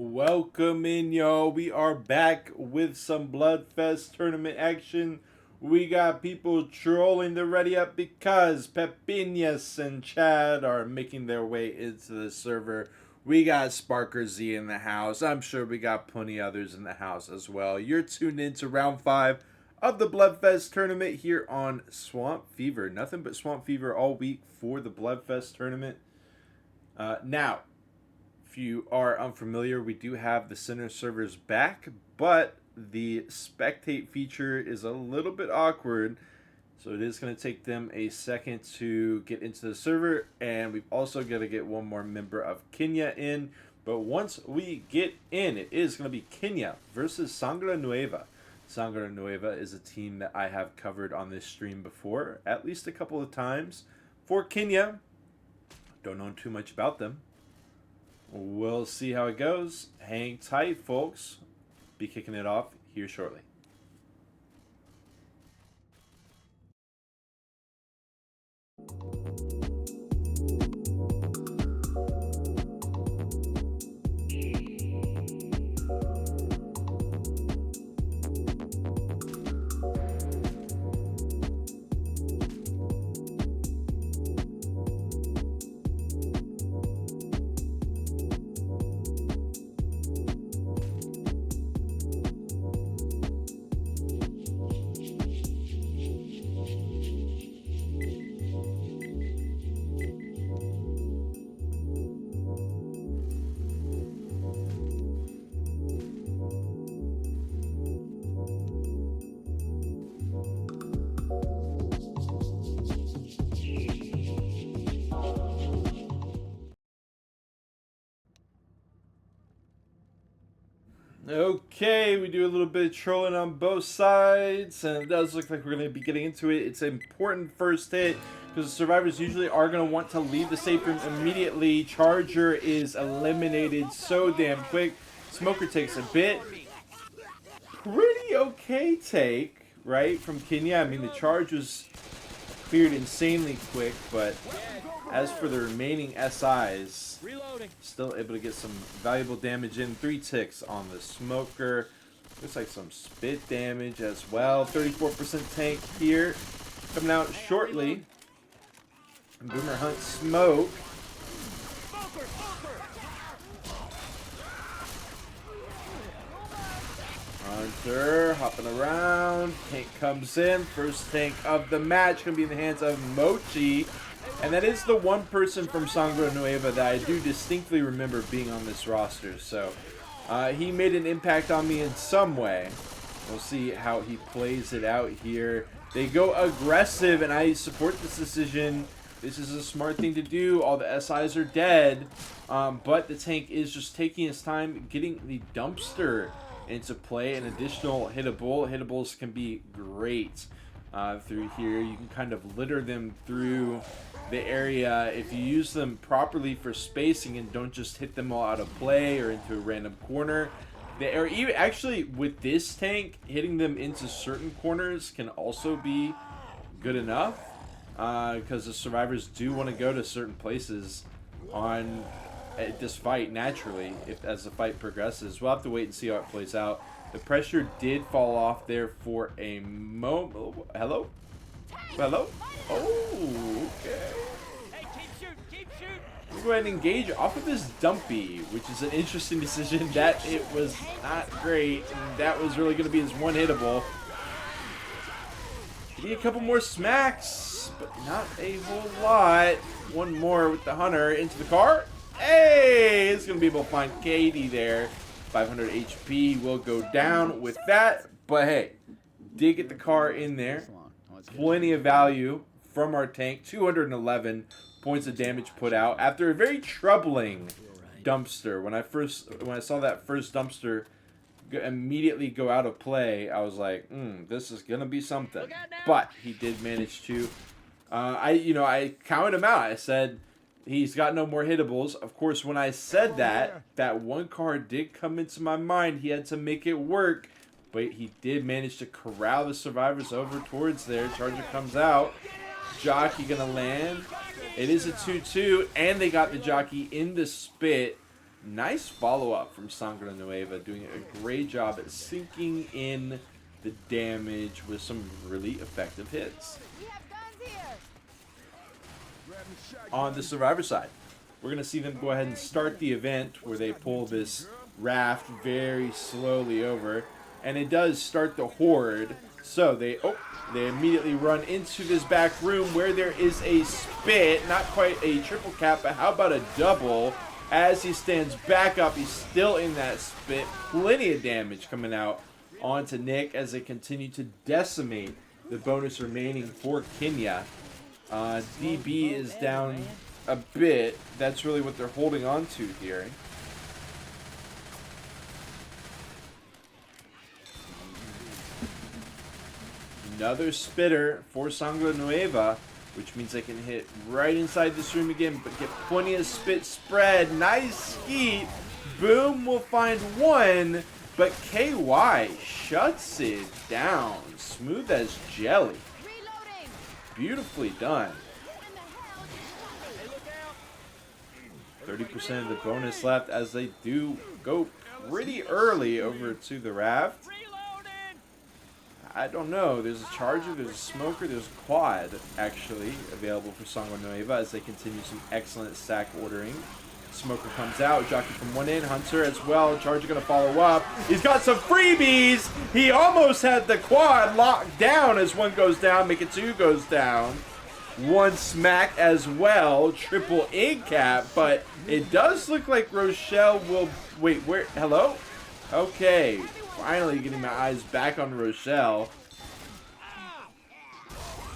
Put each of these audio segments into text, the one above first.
Welcome in, y'all. We are back with some BloodFest tournament action. We got people trolling the ready up because Pepinas and Chad are making their way into the server. We got Sparker Z in the house. I'm sure we got plenty others in the house as well. You're tuned in to round 5 of the BloodFest tournament here on Swamp Fever. Nothing but Swamp Fever all week for the BloodFest tournament. Now, if you are unfamiliar, we do have the center servers back, but the spectate feature is a little bit awkward, so it is going to take them a second to get into the server, and we've also got to get one more member of KINYA in. But once we get in, it is going to be KINYA versus Sangre Nueva. Sangre Nueva is a team that I have covered on this stream before, at least a couple of times. For KINYA, don't know too much about them. We'll see how it goes. Hang tight, folks. Be kicking it off here shortly. Okay, we do a little bit of trolling on both sides, and it does look like we're going to be getting into it. It's an important first hit, because the survivors usually are going to want to leave the safe room immediately. Charger is eliminated so damn quick. Smoker takes a bit. Pretty okay take, right, from KINYA. I mean, the charge was cleared insanely quick, but as for the remaining SIs, still able to get some valuable damage in. 3 ticks on the Smoker. Looks like some spit damage as well. 34% tank here. Coming out shortly. Boomer Hunt Smoke. Hunter hopping around. Tank comes in. First tank of the match. Going to be in the hands of Mochi. And that is the one person from Sangre Nueva that I do distinctly remember being on this roster. So he made an impact on me in some way. We'll see how he plays it out here. They go aggressive, and I support this decision. This is a smart thing to do. All the SIs are dead. But the tank is just taking his time getting the dumpster into play. An additional hittable. Hittables can be great through here. You can kind of litter them through the area if you use them properly for spacing and don't just hit them all out of play or into a random corner. Or even actually with this tank, hitting them into certain corners can also be good enough, because the survivors do want to go to certain places on this fight naturally as the fight progresses. We'll have to wait and see how it plays out. The pressure did fall off there for a moment. Hello? Hello? Oh, okay. We'll go ahead and engage off of this Dumpy, which is an interesting decision. That it was not great, and that was really going to be his one hittable. Need a couple more smacks, but not a whole lot. One more with the Hunter into the car. Hey, it's going to be able to find Katie there. 500 HP will go down with that, but hey, did get the car in there. Plenty of value from our tank. 211 points of damage put out after a very troubling dumpster. When I saw that first dumpster immediately go out of play, I was like, this is gonna be something. But he did manage to. I counted him out. I said he's got no more hittables. Of course, when I said that, that one card did come into my mind. He had to make it work. But he did manage to corral the survivors over towards there. Charger comes out. Jockey gonna land. It is a 2-2, and they got the jockey in the spit. Nice follow-up from Sangre Nueva, doing a great job at sinking in the damage with some really effective hits. On the Survivor side, we're going to see them go ahead and start the event where they pull this raft very slowly over, and it does start the horde. So they immediately run into this back room where there is a spit, not quite a triple cap, but how about a double? As he stands back up, he's still in that spit. Plenty of damage coming out onto Nick as they continue to decimate the bonus remaining for KINYA. DB is down a bit. That's really what they're holding on to here. Another spitter for Sangre Nueva, which means they can hit right inside this room again, but get plenty of spit spread. Nice skeet. Boom will find one, but KY shuts it down. Smooth as jelly. Beautifully done. 30% of the bonus left as they do go pretty early over to the raft. I don't know. There's a charger, there's a smoker, there's a quad actually available for Sangre Nueva as they continue some excellent stack ordering. Smoker comes out, jockey from one end, Hunter as well. Charger gonna follow up. He's got some freebies. He almost had the quad locked down as one goes down, make it two goes down. One smack as well, triple egg cap, but it does look like Rochelle will wait. Where? Hello? Okay. Finally getting my eyes back on Rochelle.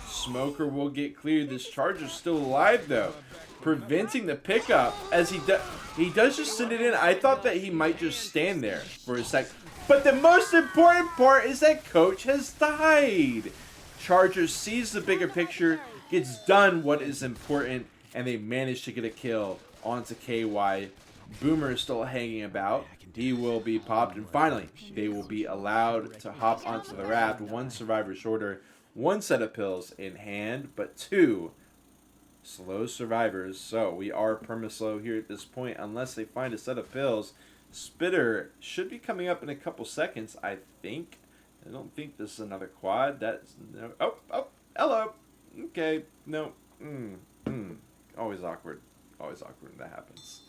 Smoker will get cleared. This charger's still alive though, preventing the pickup as he does just send it in. I thought that he might just stand there for a sec, but the most important part is that Coach has died. Charger sees the bigger picture, gets done what is important, and they manage to get a kill onto KY. Boomer is still hanging about. He will be popped, and finally, they will be allowed to hop onto the raft. One survivor shorter, one set of pills in hand, but two slow survivors. So we are perma-slow here at this point, unless they find a set of pills. Spitter should be coming up in a couple seconds, I think. I don't think this is another quad. That's no. Oh, hello. Okay, no. Always awkward. Always awkward when that happens.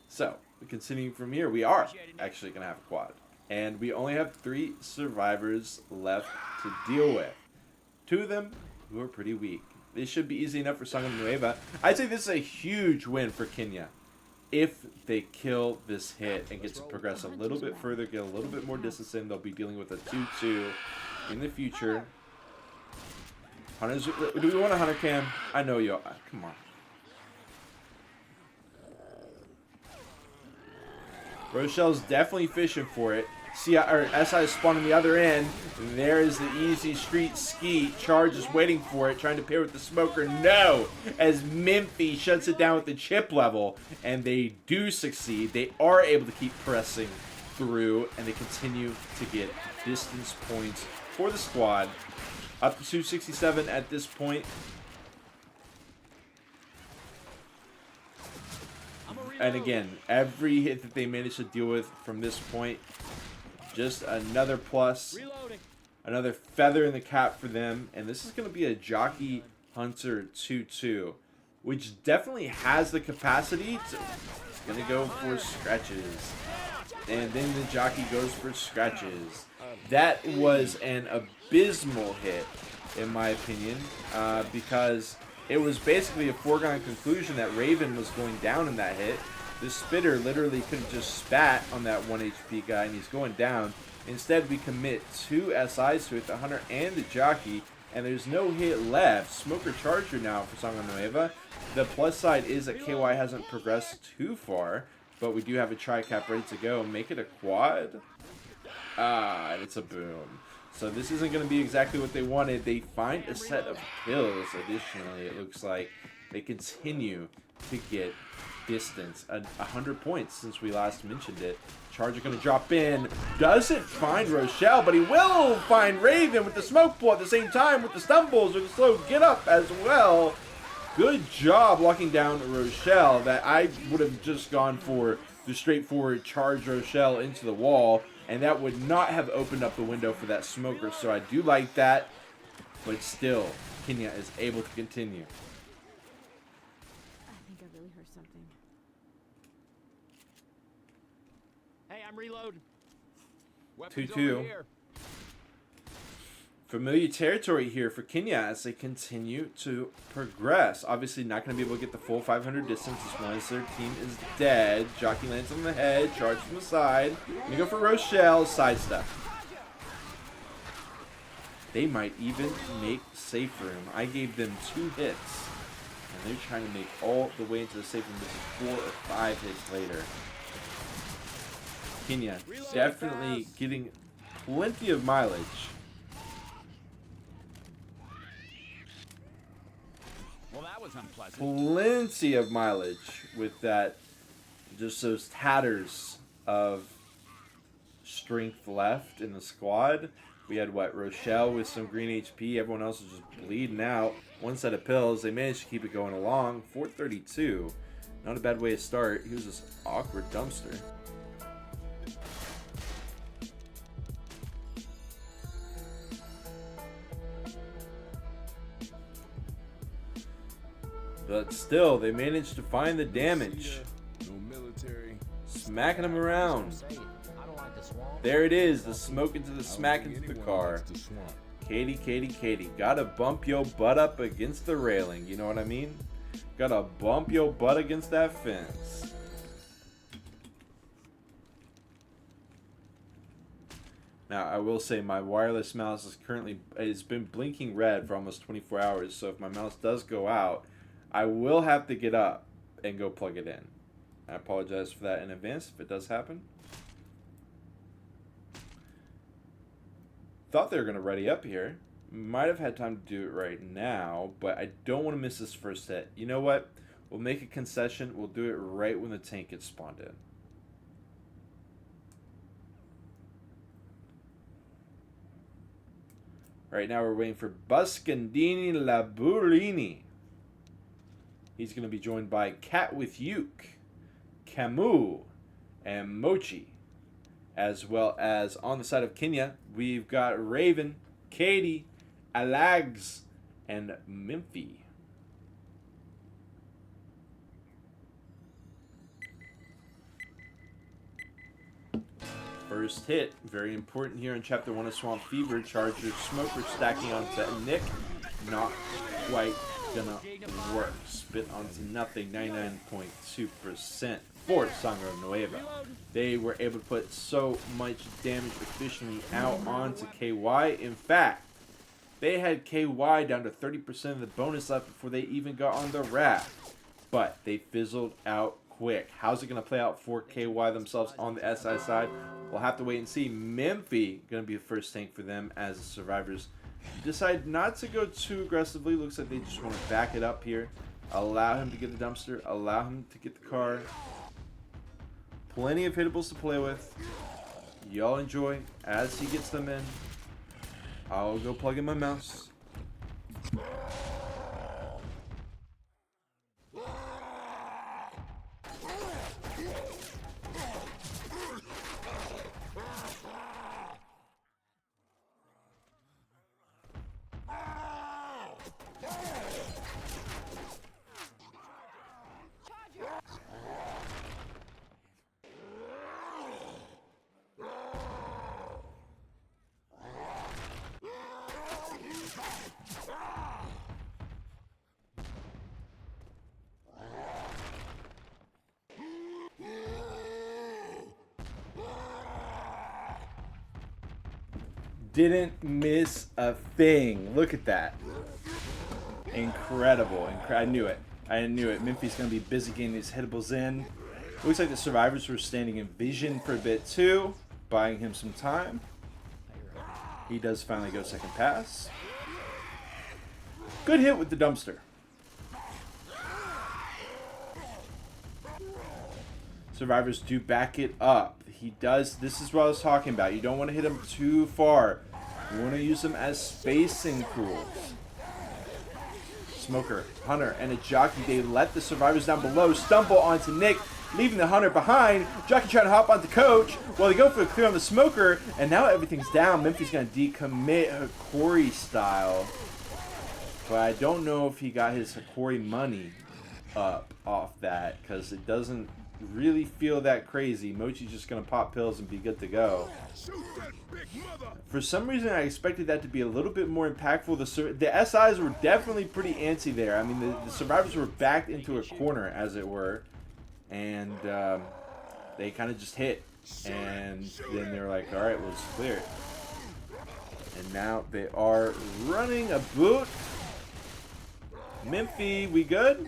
So, continuing from here, we are actually going to have a quad. And we only have 3 survivors left to deal with. 2 of them who are pretty weak. This should be easy enough for Sangre Nueva. I'd say this is a huge win for KINYA. If they kill this hit and get to progress a little bit further, get a little bit more distance in, they'll be dealing with a 2-2 in the future. Hunters, do we want a hunter cam? I know you. Come on. Rochelle's definitely fishing for it. SI spawn on the other end. There is the easy street skeet. Charge is waiting for it, trying to pair with the smoker. No! As Memphi shuts it down with the chip level. And they do succeed. They are able to keep pressing through. And they continue to get distance points for the squad. Up to 267 at this point. And again, every hit that they manage to deal with from this point, just another plus, another feather in the cap for them. And this is going to be a Jockey Hunter 2-2, which definitely has the capacity to... It's going to go for scratches. And then the Jockey goes for scratches. That was an abysmal hit, in my opinion, because... it was basically a foregone conclusion that Raven was going down in that hit. The spitter literally could have just spat on that 1 HP guy, and he's going down. Instead, we commit 2 SIs to it, the Hunter and the Jockey, and there's no hit left. Smoker Charger now for Sangre Nueva. The plus side is that KY hasn't progressed too far, but we do have a tri-cap ready to go. Make it a quad. And it's a boom. So this isn't going to be exactly what they wanted. They find a set of kills. Additionally, it looks like they continue to get distance. 100 points since we last mentioned it. Charger going to drop in. Doesn't find Rochelle, but he will find Raven with the smoke pull at the same time with the stumbles or the slow get up as well. Good job locking down Rochelle. That I would have just gone for the straightforward charge Rochelle into the wall, and that would not have opened up the window for that smoker. So I do like that, but still, KINYA is able to continue. I think I really heard something. Hey, I'm reloading. 2-2. Familiar territory here for KINYA as they continue to progress. Obviously not going to be able to get the full 500 distance as long as their team is dead. Jockey lands on the head, charge from the side. Gonna go for Rochelle, sidestep. They might even make safe room. I gave them 2 hits, and they're trying to make all the way into the safe room. This is 4 or 5 hits later. KINYA definitely getting plenty of mileage. Well, that was unpleasant. Plenty of mileage with that. Just those tatters of strength left in the squad. We had, what, Rochelle with some green HP. Everyone else was just bleeding out. 1 set of pills. They managed to keep it going along. 432. Not a bad way to start. He was this awkward dumpster. But still, they managed to find the damage. No military. Smacking him around. There it is, the smoke into the smack into the car. Katie, Katie, Katie. Gotta bump your butt up against the railing. You know what I mean? Gotta bump your butt against that fence. Now, I will say my wireless mouse is currently, it's been blinking red for almost 24 hours. So if my mouse does go out, I will have to get up and go plug it in. I apologize for that in advance if it does happen. Thought they were going to ready up here. Might have had time to do it right now, but I don't want to miss this first hit. You know what? We'll make a concession. We'll do it right when the tank gets spawned in. Right now we're waiting for Buscandini Laburini. He's going to be joined by Cat with Uke, Camus, and Mochi. As well as on the side of KINYA, we've got Raven, Katie, Alags, and Memphi. First hit, very important here in Chapter 1 of Swamp Fever. Charger Smoker stacking onto Nick. Not quite gonna work. Spit onto nothing. 99.2% for Sangre Nueva. They were able to put so much damage efficiently out onto KY. In fact, they had KY down to 30% of the bonus left before they even got on the raft. But they fizzled out quick. How's it going to play out for KY themselves on the SI side? We'll have to wait and see. Memphi going to be the first tank for them as the survivors decide not to go too aggressively. Looks like they just want to back it up here. Allow him to get the dumpster. Allow him to get the car. Plenty of hittables to play with. Y'all enjoy as he gets them in. I'll go plug in my mouse. Didn't miss a thing. Look at that. Incredible. I knew it. I knew it. Memphi's going to be busy getting these hittables in. Looks like the survivors were standing in vision for a bit too, buying him some time. He does finally go second pass. Good hit with the dumpster. Survivors do back it up. He does. This is what I was talking about. You don't want to hit him too far. You want to use them as spacing tools. Smoker, Hunter, and a jockey. They let the survivors down below stumble onto Nick. leaving the Hunter behind. Jockey trying to hop onto Coach. Well, they go for a clear on the Smoker, and now everything's down. Memphi's going to decommit Hikori style. But I don't know if he got his Hikori money up off that, because it doesn't really feel that crazy. Mochi's just going to pop pills and be good to go. For some reason, I expected that to be a little bit more impactful. The SIs were definitely pretty antsy there. I mean, the survivors were backed into a corner, as it were. And they kind of just hit. And then they were like, all right, we'll just clear it. And now they are running a boot. Memphi, we good?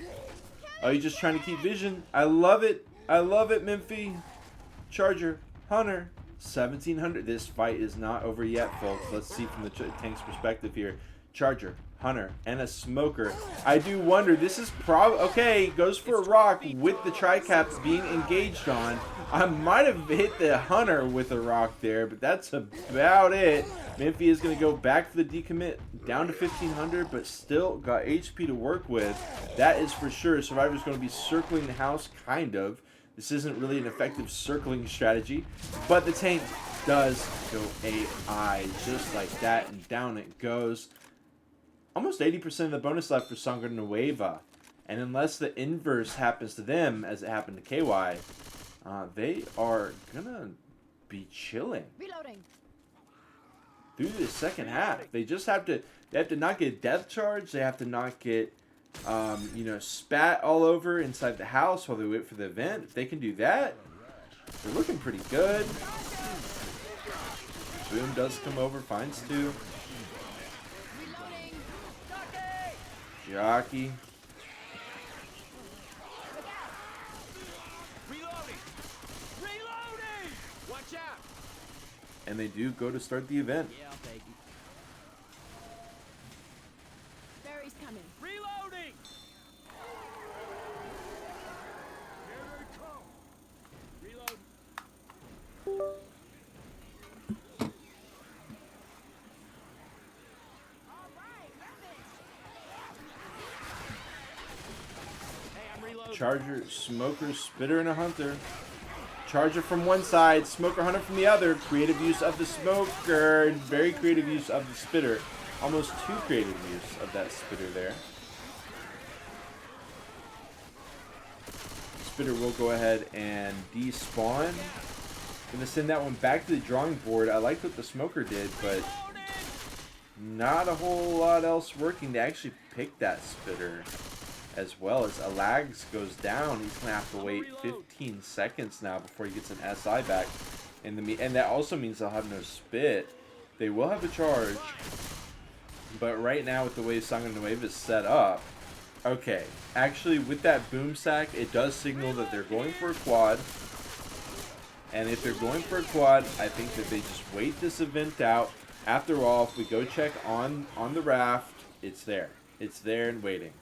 Oh, you just trying to keep vision? I love it. I love it, Memphi. Charger, Hunter, 1700. This fight is not over yet, folks. Let's see from the tank's perspective here. Charger, Hunter, and a Smoker. I do wonder, this is probably... Okay, goes for a rock with the tricaps being engaged on. I might have hit the Hunter with a rock there, but that's about it. Memphi is going to go back for the decommit, down to 1500, but still got HP to work with. That is for sure. Survivor's going to be circling the house, kind of. This isn't really an effective circling strategy, but the tank does go AI just like that, and down it goes. Almost 80% of the bonus left for Sangre Nueva, and unless the inverse happens to them, as it happened to KY, they are gonna be chilling through the second half. They just have to not get death charge. They have to not get you know, spat all over inside the house while they wait for the event. If they can do that, they're looking pretty good. Boom does come over, finds two. Jockey. Reloading! Watch out! And they do go to start the event. Yeah, I'll take it. Barry's coming. Reloading! Reload. Hey, I'm reloading. Charger, Smoker, Spitter, and a Hunter. Charger from one side, Smoker, Hunter from the other. Creative use of the Smoker. Very creative use of the Spitter. Almost too creative use of that Spitter there. Spitter will go ahead and despawn. Gonna send that one back to the drawing board. I liked what the Smoker did, but not a whole lot else working to actually pick that Spitter. As well as Alags goes down, he's gonna have to wait 15 seconds now before he gets an SI back. And that also means they'll have no spit. They will have a charge, but right now with the way Sangre Nueva is set up, okay, actually with that boom sack, it does signal that they're going for a quad. And if they're going for a quad, I think that they just wait this event out. After all, if we go check on the raft, it's there. It's there and waiting.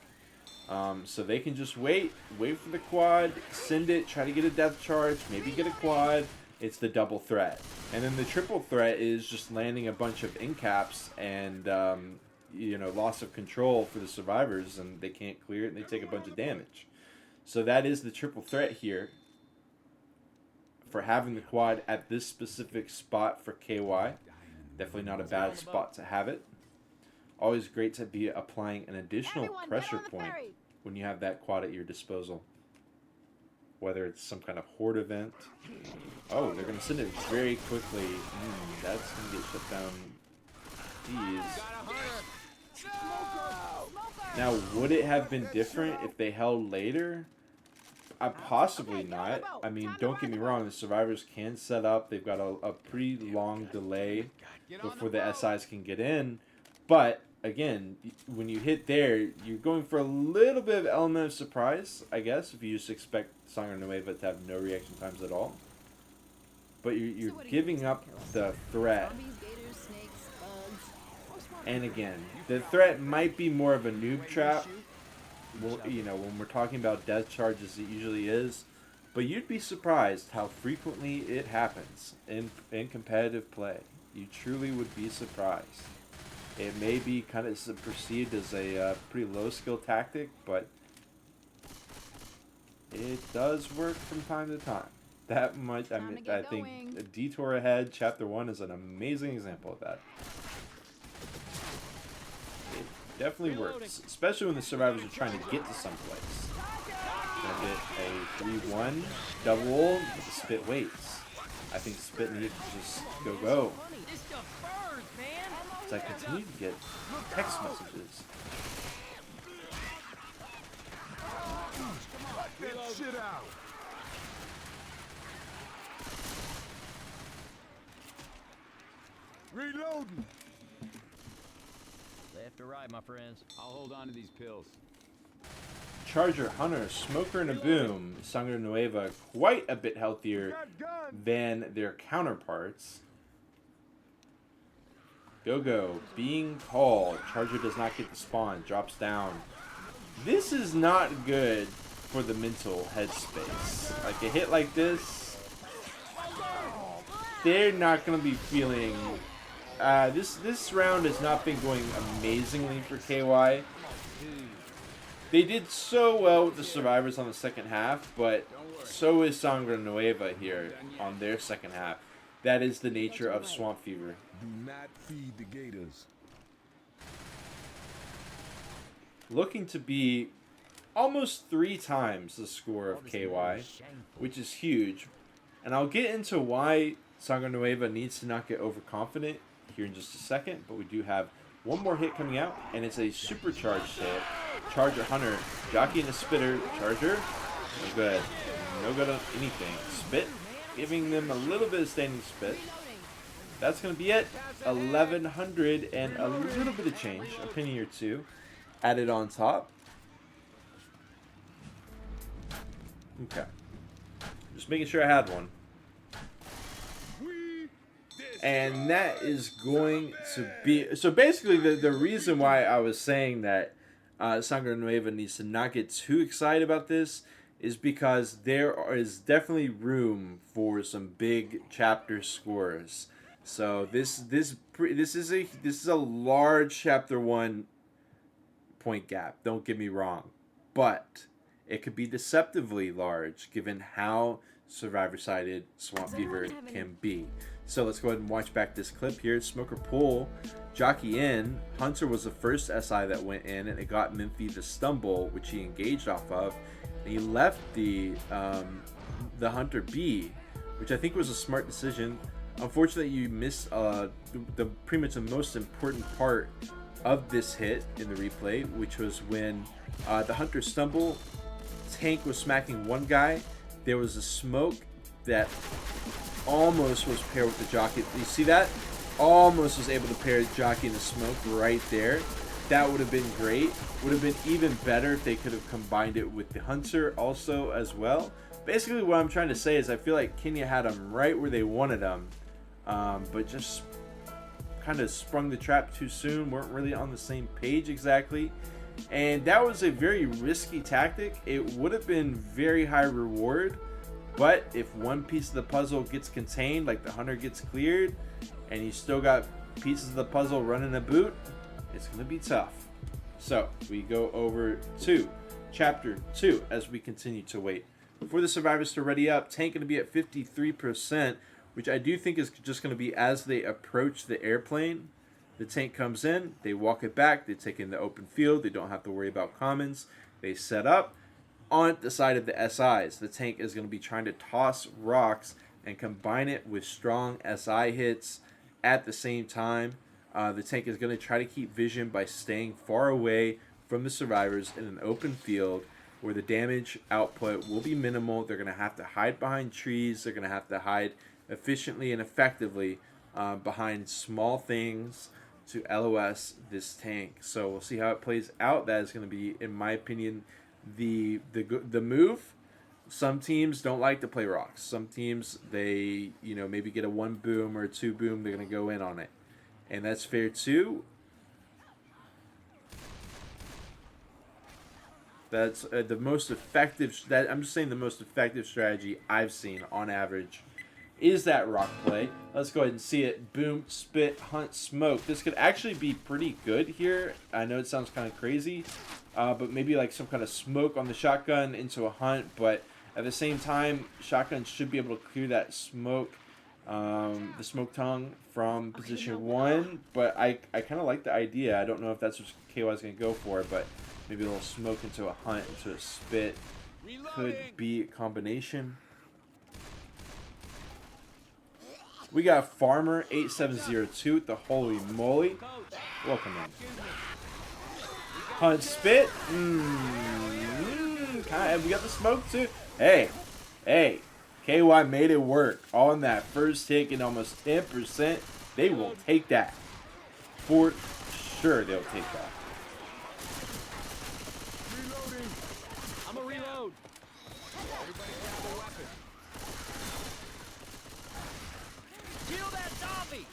So they can just wait for the quad, send it, try to get a death charge, maybe get a quad. It's the double threat. And then the triple threat is just landing a bunch of incaps and, you know, loss of control for the survivors, and they can't clear it and they take a bunch of damage. So that is the triple threat here for having the quad at this specific spot for KY. Definitely not a bad spot to have it. Always great to be applying an additional pressure point when you have that quad at your disposal. Whether it's some kind of horde event. Oh, they're going to send it very quickly. That's going to get shut down. Jeez. Now, would it have been different if they held later? Possibly not. I mean, don't get me wrong. The survivors can set up. They've got a pretty long delay before the SIs can get in. But, again, when you hit there, you're going for a little bit of element of surprise, I guess, if you just expect Sangre Nueva to have no reaction times at all. But you're giving up the threat. And again, the threat might be more of a noob trap. Well, you know, when we're talking about death charges, it usually is. But you'd be surprised how frequently it happens in competitive play. You truly would be surprised. It may be kind of perceived as a pretty low skill tactic, but it does work from time to time. That much, I Time to mean, get I think going. A Detour Ahead, Chapter 1 is an amazing example of that. It definitely works, especially when the survivors are trying to get to someplace. Gonna get a 3-1 double. Spit waits. I think Spit needs to just go. This stuff burns, man. As I continue to get text messages. Get shit out. Reloading. Left or right, my friends? I'll hold on to these pills. Charger, Hunter, Smoker, and a Boom. Sangre Nueva quite a bit healthier Got guns. than their counterparts. Go, being called. Charger does not get the spawn, drops down. This is not good for the mental headspace. Like a hit like this, they're not going to be feeling. This round has not been going amazingly for KY. They did so well with the survivors on the second half, but so is Sangre Nueva here on their second half. That is the nature of Swamp Fever. Do not feed the gators. Looking to be almost 3 times the score of KY, which is huge. And I'll get into why Sangre Nueva needs to not get overconfident here in just a second, but we do have one more hit coming out, and it's a supercharged hit. Charger, Hunter, Jockey, and a Spitter. Charger, no good. No good on anything. Spit, giving them a little bit of standing spit. That's going to be it. 1,100 and a little bit of change, a penny or two, added on top. Okay. Just making sure I had one. And that is going to be... So basically, the reason why I was saying that Sangre Nueva needs to not get too excited about this is because there is definitely room for some big chapter scores. So this is a large chapter 1 point gap. Don't get me wrong, but it could be deceptively large given how survivor-sided Swamp Fever can be. So let's go ahead and watch back this clip here. Smoker pull, Jockey in. Hunter was the first SI that went in, and it got Memphi the stumble, which he engaged off of. And he left the Hunter B, which I think was a smart decision. Unfortunately, you missed the pretty much the most important part of this hit in the replay, which was when the Hunter stumble, Tank was smacking one guy. There was a smoke that almost was paired with the Jockey. You see that? Almost was able to pair Jockey and the smoke right there. That would have been great. Would have been even better if they could have combined it with the Hunter also as well. Basically, what I'm trying to say is I feel like KINYA had them right where they wanted them, but just kind of sprung the trap too soon. Weren't really on the same page exactly. And that was a very risky tactic. It would have been very high reward, but if one piece of the puzzle gets contained, like the Hunter gets cleared, and you still got pieces of the puzzle running a boot, it's going to be tough. So we go over to chapter 2 as we continue to wait for the survivors to ready up. Tank going to be at 53%, which I do think is just going to be as they approach the airplane. The tank comes in, they walk it back, they take in the open field, they don't have to worry about commons. They set up on the side of the SIs. The tank is going to be trying to toss rocks and combine it with strong SI hits at the same time. The tank is going to try to keep vision by staying far away from the survivors in an open field where the damage output will be minimal. They're going to have to hide behind trees. They're going to have to hide efficiently and effectively behind small things to LOS this tank. So we'll see how it plays out. That is going to be, in my opinion, the move. Some teams don't like to play rocks. Some teams, they maybe get a 1 boom or a 2 boom. They're going to go in on it, and that's fair too. That's the most effective. I'm just saying the most effective strategy I've seen on average is that rock play. Let's go ahead and see it. Boom, spit, hunt, smoke. This could actually be pretty good here. I know it sounds kind of crazy, but maybe like some kind of smoke on the shotgun into a hunt. But at the same time, shotgun should be able to clear that smoke, the smoke tongue from position 1. But I kind of like the idea. I don't know if that's what KY is going to go for, but maybe a little smoke into a hunt, into a spit. Could be a combination. We got Farmer 8702 with the holy moly. Welcome in. Hunt spit. We got the smoke too. Hey, KY made it work on that first hit and almost 10%. They will take that. For sure, they'll take that. Reloading. I'm a reload. Everybody grab a weapon. Kill that zombie.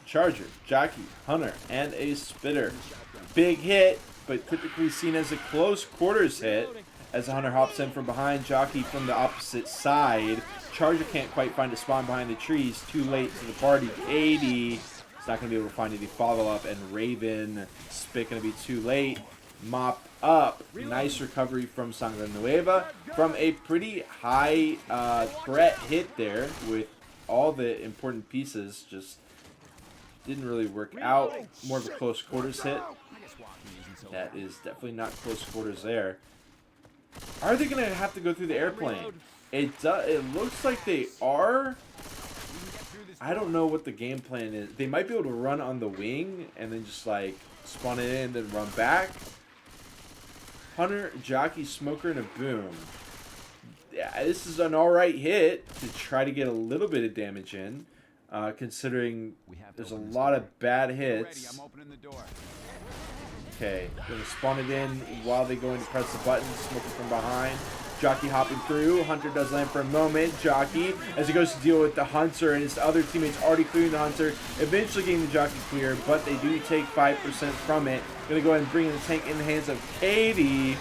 Charger, jockey, hunter, and a spitter. Big hit, but typically seen as a close quarters hit. As the hunter hops in from behind, jockey from the opposite side. Charger can't quite find a spawn behind the trees. Too late to the party. 80. It's not going to be able to find any follow-up. And Raven, spit going to be too late. Mop up. Nice recovery from Sangre Nueva. From a pretty high threat hit there with all the important pieces. Just didn't really work out. More of a close quarters hit. That is definitely not close quarters there. Are they going to have to go through the airplane? It looks like they are. I don't know what the game plan is. They might be able to run on the wing and then just like spawn it in and then run back. Hunter, jockey, smoker, and a boom. Yeah, this is an alright hit to try to get a little bit of damage in. Considering there's a lot of bad hits. Okay, gonna spawn it in while they go in to press the button. Smoking from behind. Jockey hopping through. Hunter does land for a moment. Jockey, as he goes to deal with the hunter and his other teammates already clearing the hunter. Eventually getting the jockey clear, but they do take 5% from it. Gonna go ahead and bring in the tank in the hands of Katie.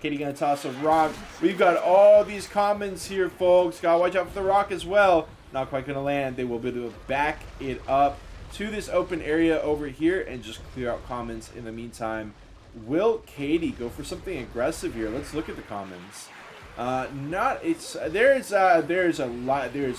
Katie gonna toss a rock. We've got all these commons here, folks. Gotta watch out for the rock as well. Not quite gonna land. They will be able to back it up to this open area over here and just clear out commons in the meantime. Will Katie go for something aggressive here? Let's look at the commons. There's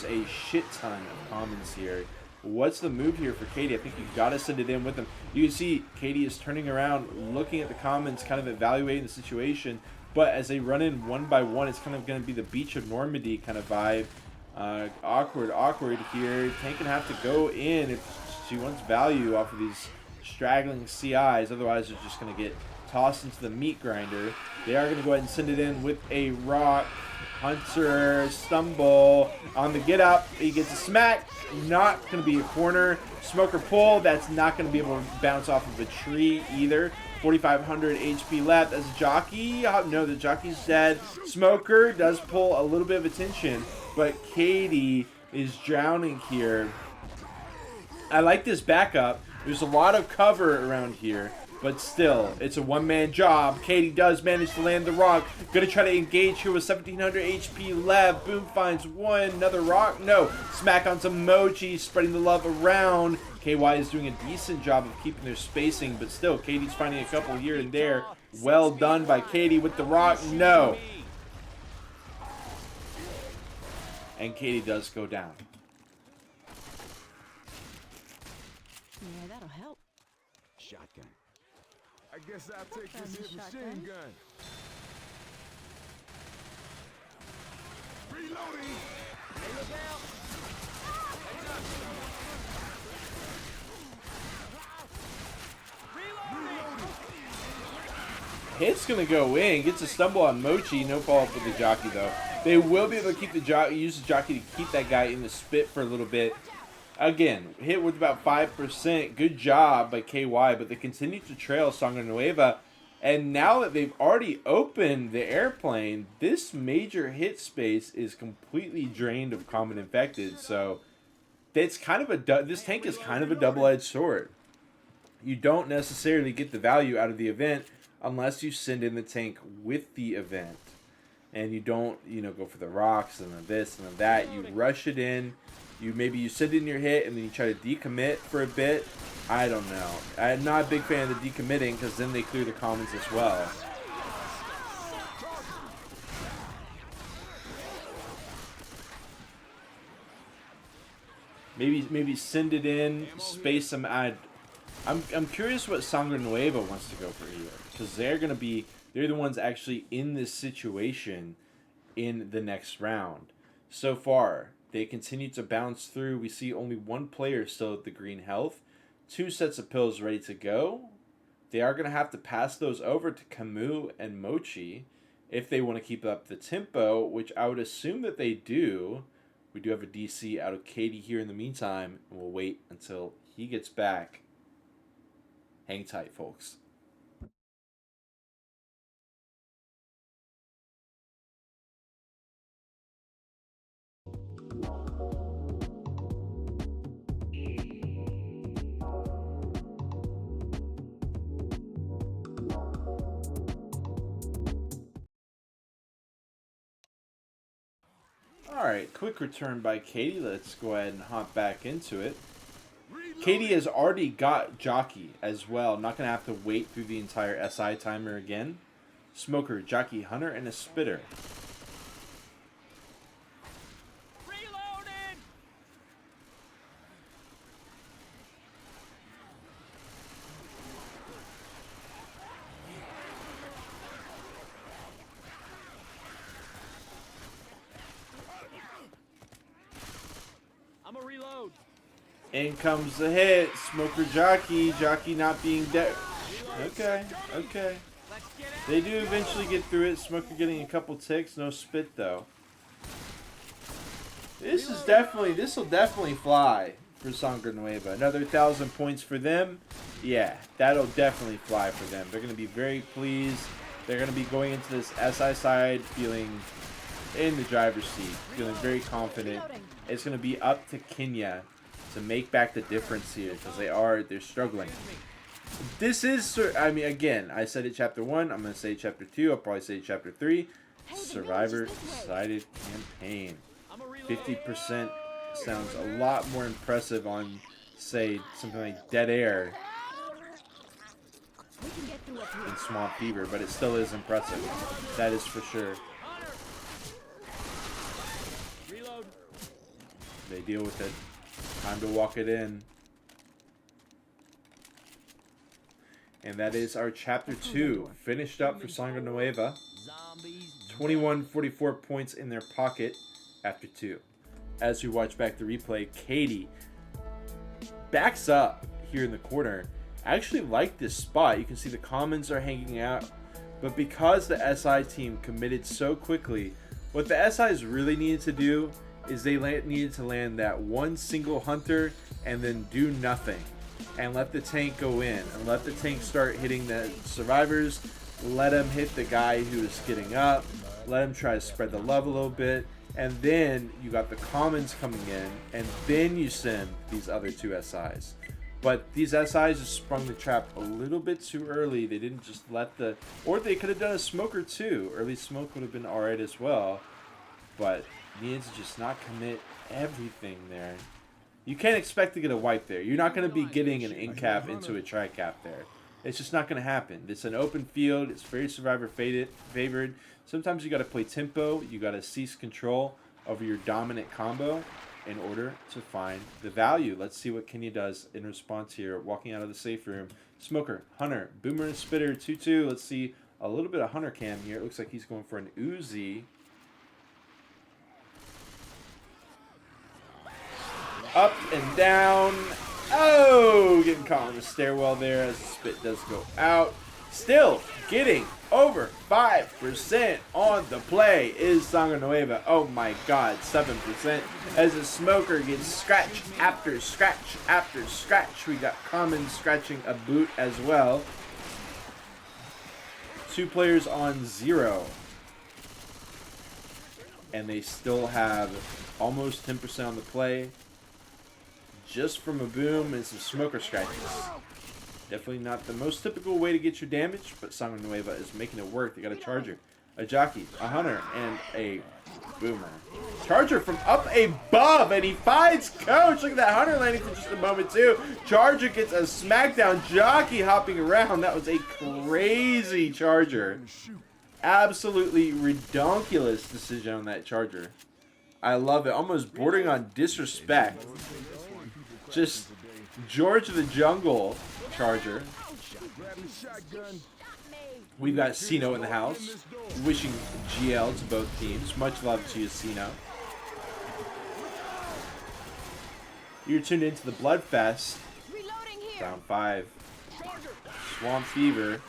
a shit ton of commons here. What's the move here for Katie? I think you gotta send it in with them. You can see Katie is turning around, looking at the commons, kind of evaluating the situation. But as they run in one by one, it's kind of going to be the Beach of Normandy kind of vibe. Awkward here. Tank can have to go in if she wants value off of these straggling CIs. Otherwise, they're just going to get tossed into the meat grinder. They are going to go ahead and send it in with a rock. Hunter stumble on the get up. He gets a smack. Not going to be a corner. Smoker pull. That's not going to be able to bounce off of a tree either. 4,500 HP left as a jockey. No, the jockey's dead. Smoker does pull a little bit of attention, but Katie is drowning here. I like this backup. There's a lot of cover around here, but still, it's a one-man job. Katie does manage to land the rock. Gonna try to engage here with 1,700 HP left. Boom finds one. Another rock. No. Smack on some mochi, spreading the love around. KY is doing a decent job of keeping their spacing, but still, Katie's finding a couple here and there. Well done by Katie with the rock. No. And Katie does go down. Yeah, that'll help. Shotgun. I guess I'll take this here Shotgun. machine gun. Reloading. Hit's gonna go in. Gets a stumble on Mochi. No follow-up with the jockey though. They will be able to keep the jockey. Use the jockey to keep that guy in the spit for a little bit. Again, hit with about 5%. Good job by KY, but they continue to trail Sangre Nueva. And now that they've already opened the airplane, this major hit space is completely drained of common infected. So it's kind of this tank is kind of a double-edged sword. You don't necessarily get the value out of the event unless you send in the tank with the event. and you don't, you know, go for the rocks and the this and the that. You rush it in. Maybe you send in your hit and then you try to decommit for a bit. I don't know. I'm not a big fan of the decommitting because then they clear the commons as well. Maybe send it in, space them. I'm curious what Sangre Nueva wants to go for here, because they're the ones actually in this situation in the next round. So far, they continue to bounce through. We see only one player still at the green health, 2 sets of pills ready to go. They are going to have to pass those over to Camus and Mochi if they want to keep up the tempo, which I would assume that they do. We do have a DC out of Katie here in the meantime, and we'll wait until he gets back. Hang tight, folks. Alright, quick return by Katie. Let's go ahead and hop back into it. Katie has already got Jockey as well. Not going to have to wait through the entire SI timer again. Smoker, Jockey, Hunter, and a Spitter. Reloading! I'm a reload. In comes the hit. Smoker, Jockey. Jockey not being dead. Okay. Let's get out. They do eventually get through it. Smoker getting a couple ticks. No spit, though. This will definitely fly for Sangre Nueva. Another 1,000 points for them. Yeah, that'll definitely fly for them. They're going to be very pleased. They're going to be going into this SI side feeling in the driver's seat, feeling very confident. It's going to be up to KINYA to make back the difference here, because they're struggling. This is, I mean, again, I said it chapter 1, I'm going to say chapter 2, I'll probably say chapter 3. Survivor decided campaign. 50% sounds a lot more impressive on, say, something like Dead Air than Swamp Fever, but it still is impressive. That is for sure. Reload. They deal with it. Time to walk it in. And that is our chapter 2 finished up for Sangre Nueva. 2144 points in their pocket after 2. As we watch back the replay, Katie backs up here in the corner. I actually like this spot. You can see the commons are hanging out. But because the SI team committed so quickly, what the SIs really needed to do is they needed to land that one single hunter and then do nothing. And let the tank go in. And let the tank start hitting the survivors. Let him hit the guy who is getting up. Let him try to spread the love a little bit. And then you got the commons coming in. And then you send these other 2 SIs. But these SIs just sprung the trap a little bit too early. They didn't just let the... Or they could have done a smoker too. Early smoke would have been alright as well. But needed to just not commit everything there. You can't expect to get a wipe there. You're not going to be getting an in cap into a tri cap there. It's just not going to happen. It's an open field. It's very survivor favored. Sometimes you got to play tempo. You got to cease control over your dominant combo in order to find the value. Let's see what KINYA does in response here. Walking out of the safe room. Smoker, Hunter, Boomer, and Spitter, 2-2. Let's see a little bit of Hunter cam here. It looks like he's going for an Uzi. Up and down. Oh, getting caught on the stairwell there as the spit does go out. Still getting over 5% on the play is Sangre Nueva. Oh my god, 7% as the smoker gets scratch after scratch after scratch. We got Common scratching a boot as well. 2 players on 0. And they still have almost 10% on the play. Just from a boom and some smoker scratches. Definitely not the most typical way to get your damage, but Sangre Nueva is making it work. They got a charger. a jockey, a hunter, and a boomer. Charger from up above, and he finds Coach. Look at that hunter landing for just a moment too. Charger gets a smackdown. Jockey hopping around. That was a crazy Charger. Absolutely redonkulous decision on that Charger. I love it. Almost bordering on disrespect. Just George of the Jungle Charger. We've got Sino in the house. Wishing GL to both teams. Much love to you, Sino. You're tuned into the BloodFest. Round 5. Swamp Fever.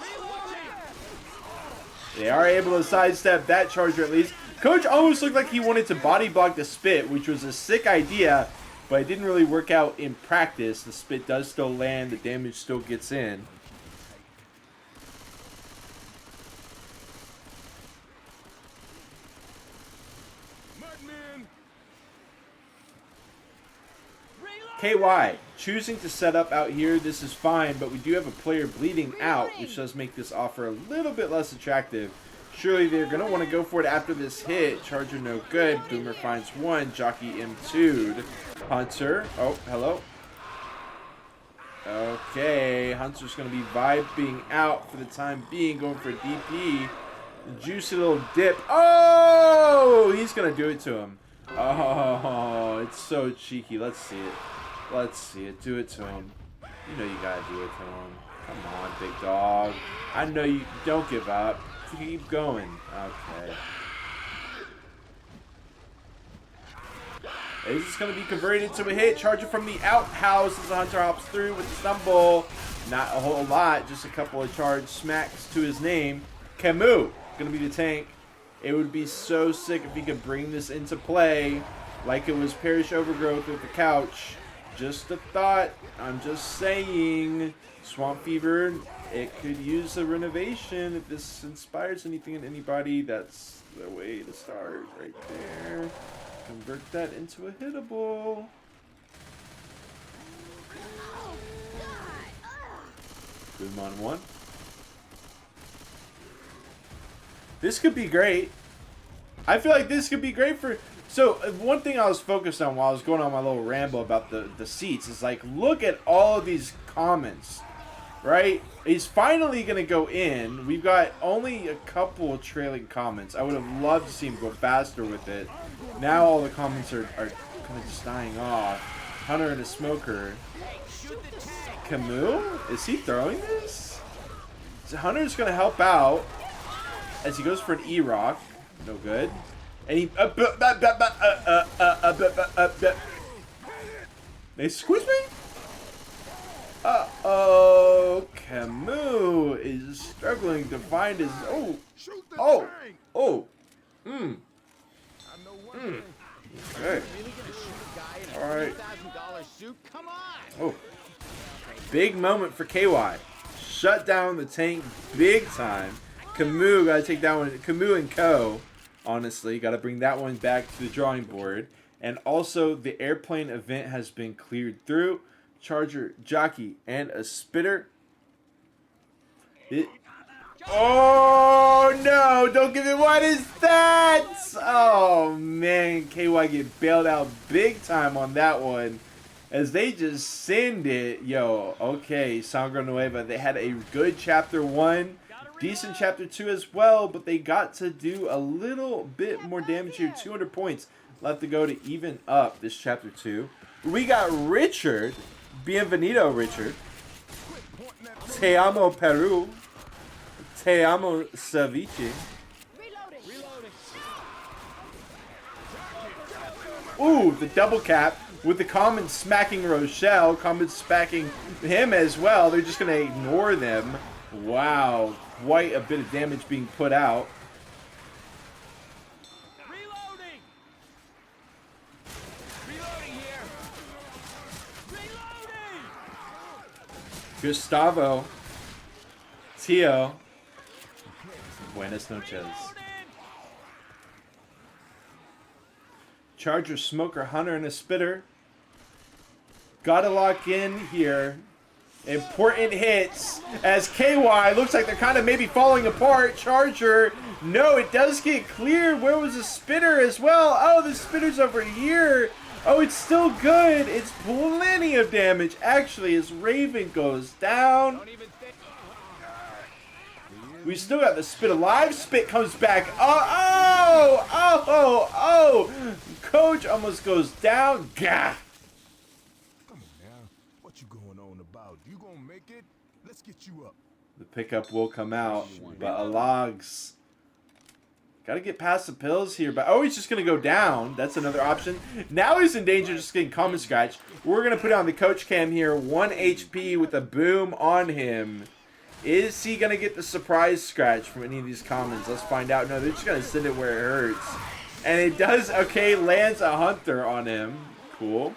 They are able to sidestep that Charger at least. Coach almost looked like he wanted to body block the spit, which was a sick idea, but it didn't really work out in practice. The spit does still land. The damage still gets in. KY, choosing to set up out here, this is fine, but we do have a player bleeding out, which does make this offer a little bit less attractive. Surely they're going to want to go for it after this hit. Charger no good. Boomer finds one. Jockey M2'd. Hunter. Oh, hello. Okay, Hunter's going to be vibing out for the time being, going for a DP. Juicy little dip. Oh, he's going to do it to him. Oh, it's so cheeky. Let's see it. Let's see it. Do it to him. You know you gotta do it to him. Come on, big dog. I know you don't give up. Keep going. Okay. Is this gonna be converted into a hit? Charger from the outhouse as the Hunter hops through with the stumble. Not a whole lot. Just a couple of charge smacks to his name. Camus gonna be the tank. It would be so sick if he could bring this into play like it was Parish Overgrowth with the couch. Just a thought. I'm just saying. Swamp Fever, it could use a renovation. If this inspires anything in anybody, that's the way to start right there. Convert that into a hittable. Boom on one. This could be great. I feel like this could be great for... So, one thing I was focused on while I was going on my little ramble about the seats is like, look at all of these comments, right? He's finally going to go in. We've got only a couple of trailing comments. I would have loved to see him go faster with it. Now all the comments are kind of just dying off. Hunter and a smoker. Camus? Is he throwing this? So Hunter's going to help out as he goes for an E-Rock. No good. And he... They squeeze me? Uh-oh. Camus is struggling to find his... Oh. Oh. Oh. Okay. Alright. Oh. Big moment for KY. Shut down the tank big time. Camus, gotta take that one. Camus and Co. Honestly, gotta bring that one back to the drawing board. And also, the airplane event has been cleared through. Charger, Jockey, and a Spitter. Oh no! Don't give it. What is that? Oh man, KY get bailed out big time on that one. As they just send it. Yo, okay, Sangre Nueva. They had a good chapter 1. Decent chapter 2 as well, but they got to do a little bit more damage here. 200 points left to go to even up this chapter 2. We got Richard. Bienvenido, Richard. Te amo, Peru. Te amo, ceviche. Ooh, the double cap with the common smacking Rochelle. Common smacking him as well. They're just going to ignore them. Wow. Quite a bit of damage being put out. Reloading. Reloading here. Reloading. Gustavo. Tio. Buenas noches. Charger, Smoker, Hunter, and a Spitter. Gotta lock in here. Important hits as KY looks like they're kind of maybe falling apart. Charger, no, it does get cleared. Where was the spitter as well? Oh, the spitter's over here. Oh, it's still good. It's plenty of damage actually as Raven goes down. We still got the spit alive. Spit comes back. Oh! Coach almost goes down. Gah! Come on now. What you going on about? You gonna make it? Let's get you up. The pickup will come out, but Alog's got to get past the pills here. But oh, he's just gonna go down. That's another option. Now he's in danger, just getting common scratch. We're gonna put on the coach cam here. 1 HP with a boom on him. Is he gonna get the surprise scratch from any of these commons? Let's find out. No, they're just gonna send it where it hurts, and it does. Okay, lands a hunter on him. Cool.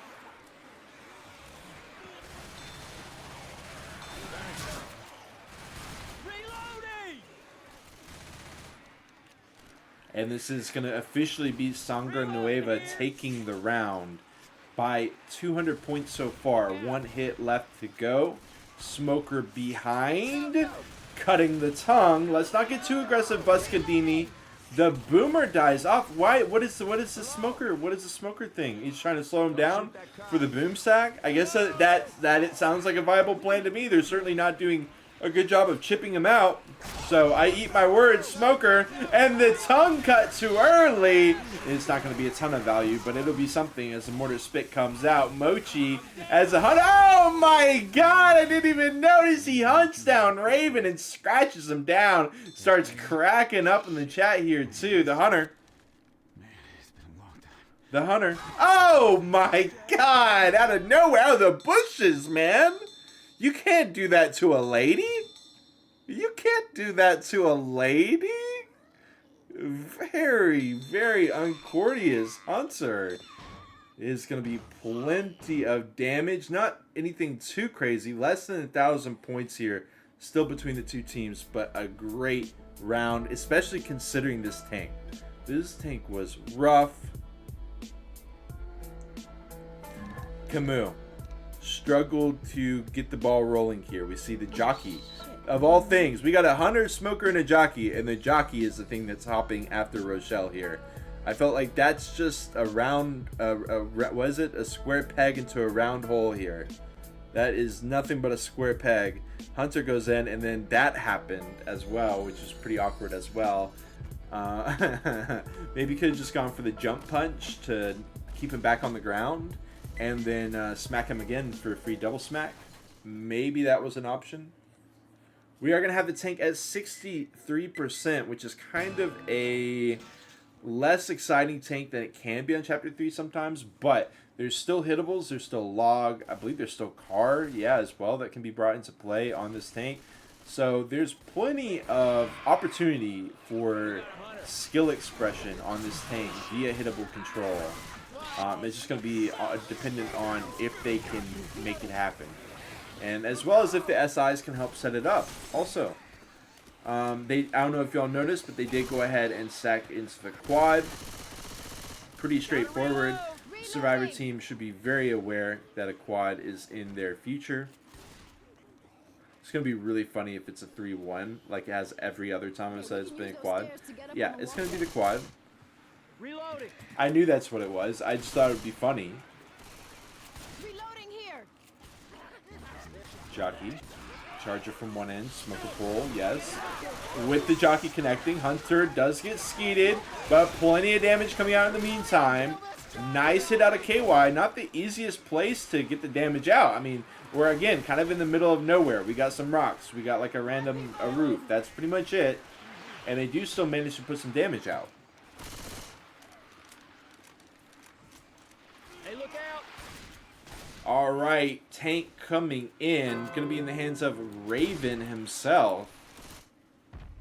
And this is going to officially be Sangre Nueva taking the round by 200 points so far. 1 hit left to go. Smoker behind. Cutting the tongue. Let's not get too aggressive, Buscadini. The boomer dies off. Why? What is the smoker? What is the smoker thing? He's trying to slow him down for the boom sack. I guess that it sounds like a viable plan to me. They're certainly not doing a good job of chipping him out. So I eat my words, Smoker, and the tongue cut too early. It's not going to be a ton of value, but it'll be something as the mortar spit comes out. Mochi as a hunt. Oh my God! I didn't even notice he hunts down Raven and scratches him down. Starts cracking up in the chat here too. The hunter. Man, it's been a long time. The hunter. Oh my God! Out of nowhere, out of the bushes, man. You can't do that to a lady. You can't do that to a lady. Very, very uncourteous hunter. Is going to be plenty of damage. Not anything too crazy. Less than 1,000 points here. Still between the two teams, but a great round, especially considering this tank. This tank was rough. Camus struggled to get the ball rolling here. We see the jockey. Of all things, we got a hunter, smoker, and a jockey, and the jockey is the thing that's hopping after Rochelle here. I felt like that's just a round, was it? A square peg into a round hole here. That is nothing but a square peg. Hunter goes in, and then that happened as well, which is pretty awkward as well. Maybe could have just gone for the jump punch to keep him back on the ground, and then smack him again for a free double smack. Maybe that was an option. We are going to have the tank at 63%, which is kind of a less exciting tank than it can be on Chapter 3 sometimes, but there's still hittables, there's still log, I believe there's still car, yeah, as well, that can be brought into play on this tank. So there's plenty of opportunity for skill expression on this tank via hittable control. It's just going to be dependent on if they can make it happen. And as well as if the SIs can help set it up also. I don't know if y'all noticed, but they did go ahead and sack into the quad. Pretty straightforward. Survivor team should be very aware that a quad is in their future. It's going to be really funny if it's a 3-1, like it has every other time I've said it's been a quad. Yeah, it's going to be the quad. Reloading. I knew that's what it was. I just thought it would be funny. Reloading here. Jockey. Charger from one end. Smoker pole, yes. With the jockey connecting. Hunter does get skeeted, but plenty of damage coming out in the meantime. Nice hit out of KY. Not the easiest place to get the damage out. I mean, we're, again, kind of in the middle of nowhere. We got some rocks. We got, like, a roof. That's pretty much it. And they do still manage to put some damage out. Hey, look out. All right, tank coming in. Going to be in the hands of Raven himself.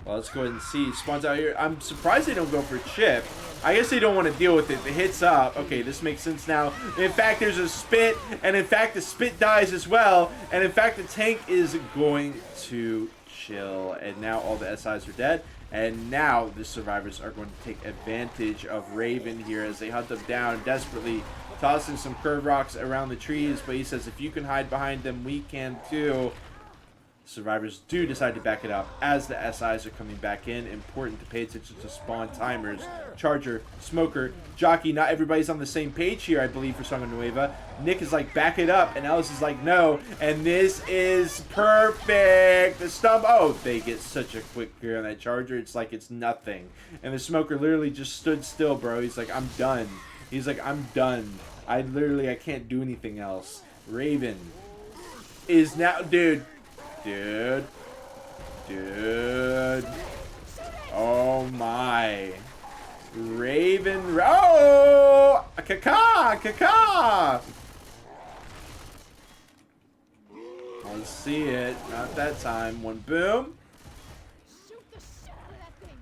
Well, let's go ahead and see. Spawns out here. I'm surprised they don't go for chip. I guess they don't want to deal with it. The hit's up. Okay, this makes sense now. In fact, there's a spit, and in fact, the spit dies as well. And in fact, the tank is going to chill. And now all the SIs are dead. And now the survivors are going to take advantage of Raven here as they hunt them down desperately, tossing some curve rocks around the trees. But he says if you can hide behind them, we can too. Survivors do decide to back it up as the SIs are coming back in. Important to pay attention to spawn timers. Charger, Smoker, Jockey. Not everybody's on the same page here, I believe, for Sangre Nueva. Nick is like, back it up. And Alice is like, no. And this is perfect. The stump. Oh, they get such a quick clear on that Charger. It's like it's nothing. And the Smoker literally just stood still, bro. He's like, I'm done. He's like, I'm done. I can't do anything else. Raven is now, dude. Dude. Oh my. Raven. Oh! Kaka! Let's see it. Not that time. One boom. Shoot the shit out of that thing.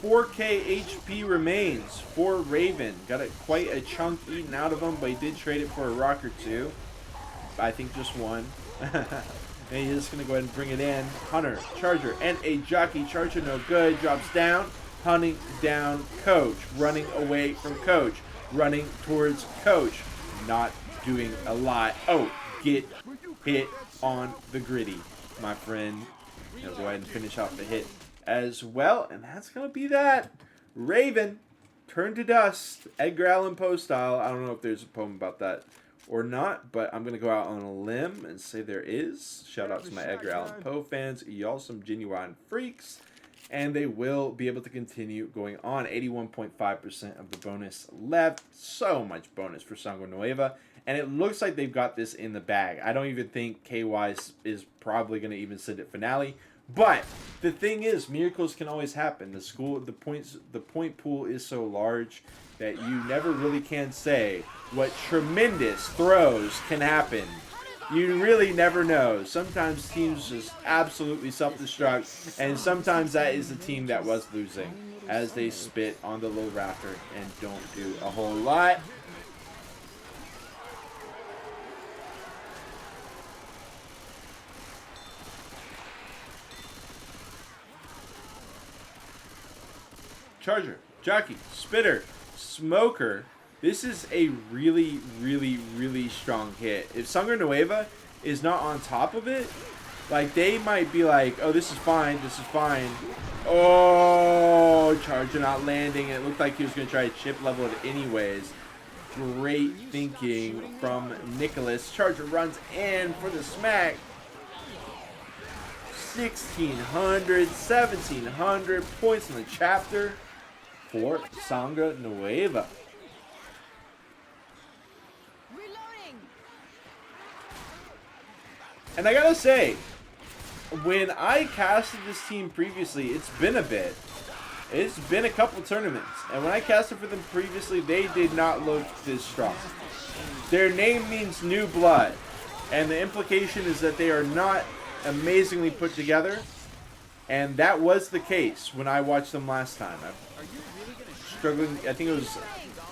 4K HP remains for Raven. Got quite a chunk eaten out of him, but he did trade it for a rock or two. I think just one. And he's just going to go ahead and bring it in. Hunter, Charger, and a Jockey. Charger no good. Drops down. Hunting down Coach. Running away from Coach. Running towards Coach. Not doing a lot. Oh, get hit on the gritty, my friend. Now go ahead and finish off the hit as well. And that's going to be that. Raven turned to dust. Edgar Allan Poe style. I don't know if there's a poem about that or not, but I'm going to go out on a limb and say there is. Shout out to my Edgar Allan Poe fans. Y'all some genuine freaks. And they will be able to continue going on. 81.5% of the bonus left. So much bonus for Sangre Nueva. And it looks like they've got this in the bag. I don't even think KY is probably going to even send it finale. But the thing is, miracles can always happen. The point pool is so large that you never really can say what tremendous throws can happen. You really never know. Sometimes teams just absolutely self-destruct, and sometimes that is the team that was losing as they spit on the low rafter and don't do a whole lot. Charger, Jockey, Spitter, Smoker. This is a really, really, really strong hit. If Sangre Nueva is not on top of it, like, they might be like, oh, this is fine, this is fine. Oh, Charger not landing. It looked like he was going to try to chip level it anyways. Great thinking from Nicholas. Charger runs in for the smack. 1,600, 1,700 points in the chapter for Sangre Nueva. Reloading. And I gotta say, when I casted this team previously, it's been a bit. It's been a couple tournaments. And when I casted for them previously, they did not look this strong. Their name means new blood. And the implication is that they are not amazingly put together. And that was the case when I watched them last time. Struggling. I think it was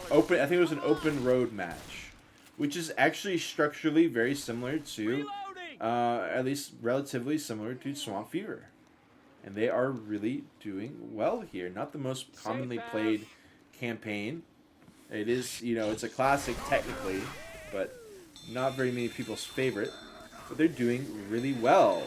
open. I think it was an open road match, which is actually structurally very similar to, at least relatively similar to Swamp Fever, and they are really doing well here. Not the most commonly played campaign. It is, it's a classic technically, but not very many people's favorite. But they're doing really well.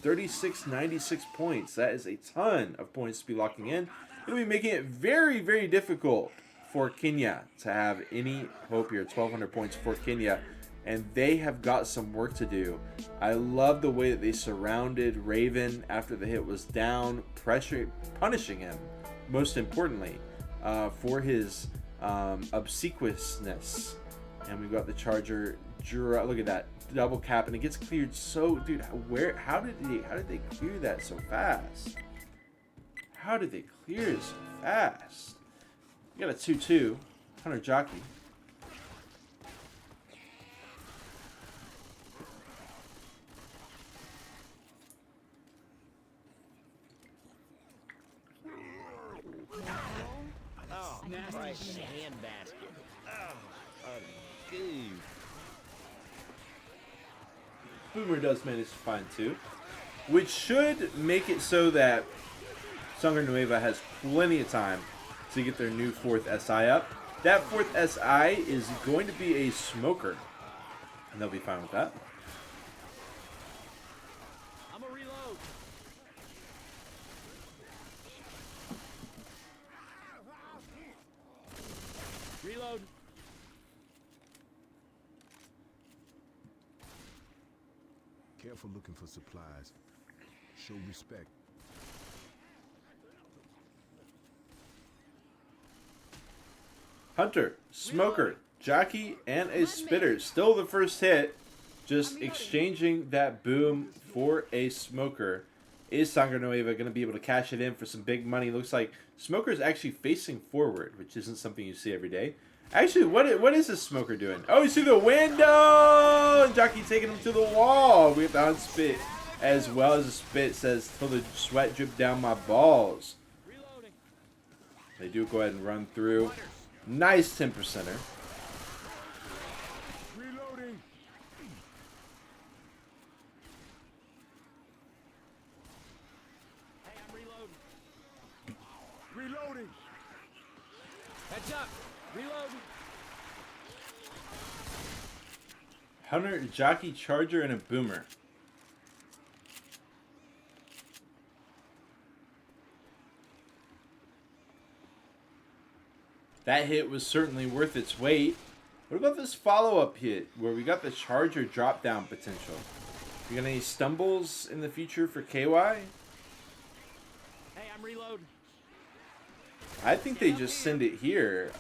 3696 points. That is a ton of points to be locking in. It'll be making it very, very difficult for KINYA to have any hope here. 1,200 points for KINYA, and they have got some work to do. I love the way that they surrounded Raven after the hit was down, punishing him, most importantly, for his obsequiousness. And we've got the Charger. Look at that double cap, and it gets cleared so, dude. How did they clear that so fast? How did they clear it so fast? We got a 2-2. Hunter Jockey. Oh, right in the handbasket. Oh, dude. Boomer does manage to find 2, which should make it so that Sangre Nueva has plenty of time to get their new 4th SI up. That 4th SI is going to be a smoker, and they'll be fine with that. I'm a reload. Reload. Careful looking for supplies. Show respect. Hunter, smoker, jockey, and a spitter. Still the first hit. Just exchanging that boom for a smoker. Is Sangre Nueva going to be able to cash it in for some big money? Looks like smoker is actually facing forward, which isn't something you see every day. Actually, what is this smoker doing? Oh, he's through the window! And jockey taking him to the wall. We have the hunt spit as well as a spit says, till the sweat drip down my balls. Reloading. They do go ahead and run through. Nice 10%er. Reloading. Hey, I'm reloading. Reloading. Heads up. Reloading. Hunter, jockey, charger, and a boomer. That hit was certainly worth its weight. What about this follow-up hit where we got the charger drop down potential? You got any stumbles in the future for KY? Hey, I'm reloading. I think they just send it here.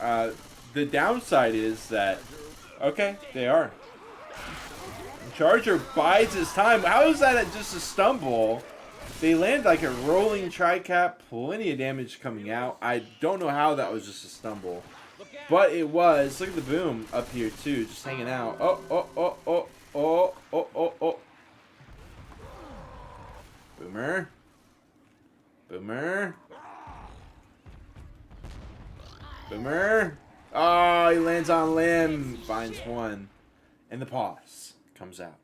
The downside is that, okay, they are. Charger bides his time. How is that just a stumble? They land like a rolling tri-cap, plenty of damage coming out. I don't know how that was just a stumble, but it was. Look at the boom up here too, just hanging out. Oh, oh, oh, oh, oh, oh, oh, oh. Boomer. Boomer. Boomer. Oh, he lands on limb, finds one, and the pause comes out.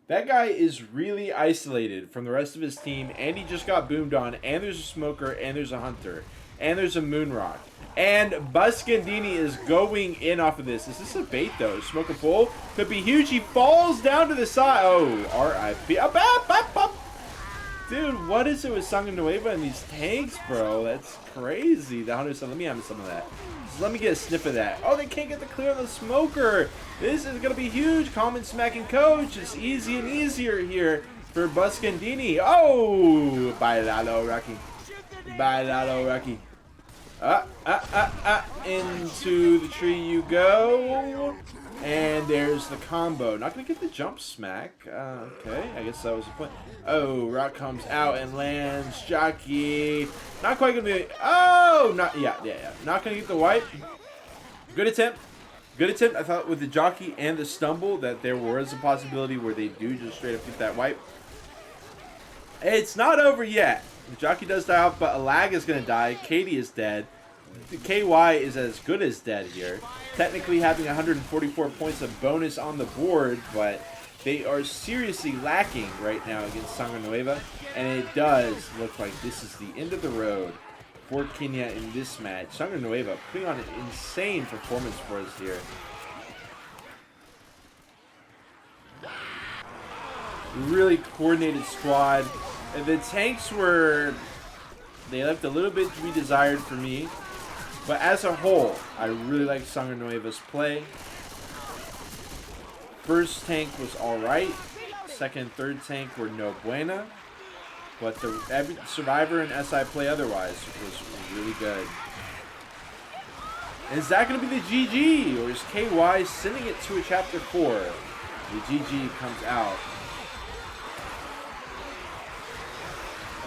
That guy is really isolated from the rest of his team, and he just got boomed on, and there's a smoker, and there's a hunter, and there's a moonrock. And Buscandini is going in off of this. Is this a bait, though? Smoke a pull? Could be huge. He falls down to the side. Oh, R.I.P. Dude, what is it with Sangre Nueva and these tanks, bro? That's crazy. The hunter said, let me have some of that. Just let me get a sniff of that. Oh, they can't get the clear on the smoker. This is going to be huge. Common smacking coach. It's easy and easier here for Buscandini. Oh, bailalo, Rocky. Bailalo, Rocky. Into the tree you go. And there's the combo. Not going to get the jump smack. Okay, I guess that was the point. Oh, Rock comes out and lands. Jockey. Not quite going to be... Oh! Yeah. Not going to get the wipe. Good attempt. Good attempt. I thought with the jockey and the stumble that there was a possibility where they do just straight up get that wipe. It's not over yet. The jockey does die off, but Alag is going to die. Katie is dead. The KY is as good as dead here. Technically having 144 points of bonus on the board, but they are seriously lacking right now against Sangre Nueva. And it does look like this is the end of the road for KINYA in this match. Sangre Nueva putting on an insane performance for us here. Really coordinated squad. And the tanks were... They left a little bit to be desired for me. But as a whole, I really like Sangre Nueva's play. First tank was alright. Second, third tank were no buena. But every Survivor and SI play otherwise was really good. Is that going to be the GG? Or is KY sending it to a Chapter 4? The GG comes out.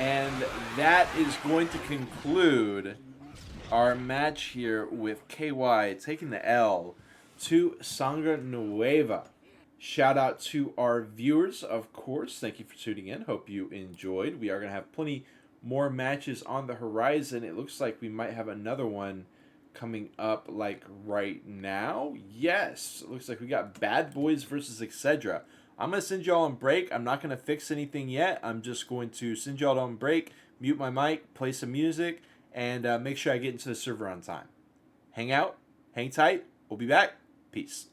And that is going to conclude our match here with KY taking the L to Sangre Nueva. Shout out to our viewers, of course. Thank you for tuning in. Hope you enjoyed. We are going to have plenty more matches on the horizon. It looks like we might have another one coming up like right now. Yes, it looks like we got Bad Boys versus Excedra. I'm going to send y'all on break. I'm not going to fix anything yet. I'm just going to send y'all on break, mute my mic, play some music, and make sure I get into the server on time. Hang out, hang tight. We'll be back. Peace.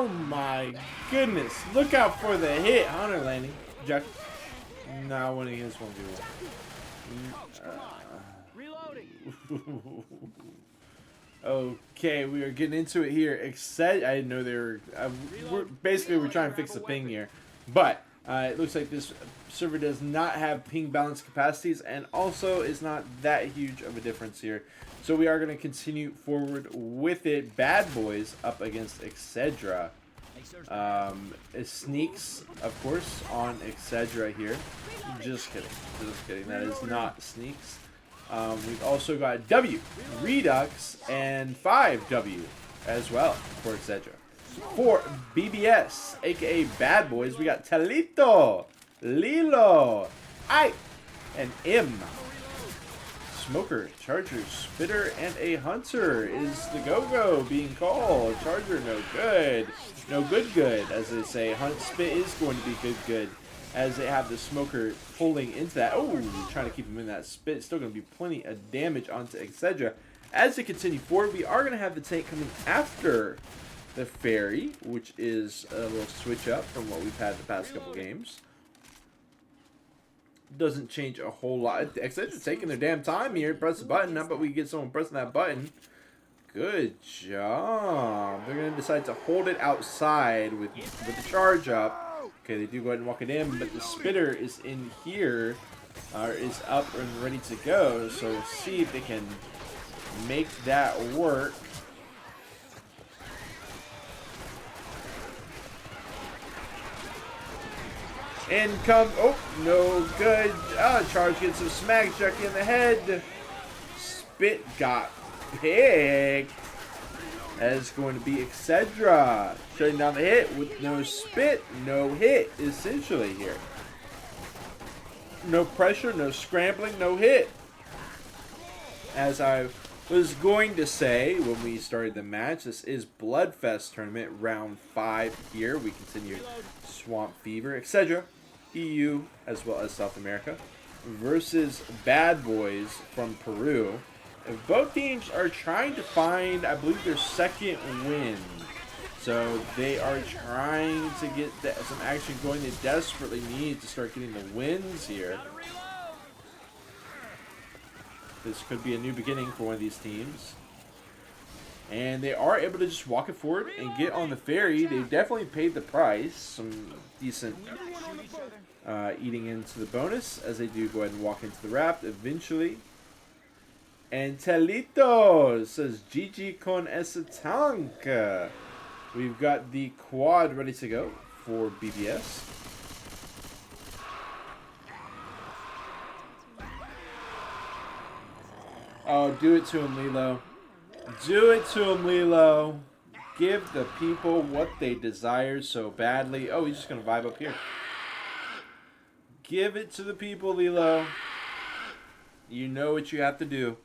Oh my goodness. Look out for the hit. Hunter landing. Jack. Nah, winning his 1v1. Reloading. Okay, we are getting into it here. I didn't know they were. We're trying to fix the ping here. But it looks like this server does not have ping balance capacities, and also is not that huge of a difference here. So we are going to continue forward with it. Bad Boys up against Excedra. It sneaks, of course, on Excedra here. Just kidding. Just kidding. That is not sneaks. We've also got W, Redux, and 5W as well for Excedra. For BBS, aka Bad Boys, we got Talito, Lilo, I, and M. Smoker, Charger, Spitter, and a Hunter is the go-go being called. Charger, no good. No good, as they say. Hunt Spit is going to be good, as they have the Smoker pulling into that. Oh, trying to keep him in that Spit. Still going to be plenty of damage onto Excedra. As they continue forward, we are going to have the tank coming after the Fairy, which is a little switch up from what we've had the past couple games. Doesn't change a whole lot. Excedra's taking their damn time here. Press the button. How about we get someone pressing that button? Good job. They're going to decide to hold it outside with the charge up. Okay, they do go ahead and walk it in, but the Spitter is in here, is up and ready to go. So we'll see if they can make that work. In comes, oh, no good. Charge gets some smack, Chucky in the head. Spit got picked. That is going to be Excedra. Shutting down the hit with no spit, no hit, essentially here. No pressure, no scrambling, no hit. As I was going to say when we started the match, this is BloodFest tournament, round 5 here. We continue Swamp Fever, Excedra, EU, as well as South America, versus Bad Boys from Peru. Both teams are trying to find, I believe, their second win. So they are trying to get some action going. They desperately need to start getting the wins here. This could be a new beginning for one of these teams. And they are able to just walk it forward and get on the ferry. They've definitely paid the price. Some decent eating into the bonus as they do go ahead and walk into the raft eventually. And Telito says GG con ese tank. We've got the quad ready to go for BBS. Oh, do it to him, Lilo. Do it to him, Lilo. Give the people what they desire so badly. Oh, he's just going to vibe up here. Give it to the people, Lilo. You know what you have to do.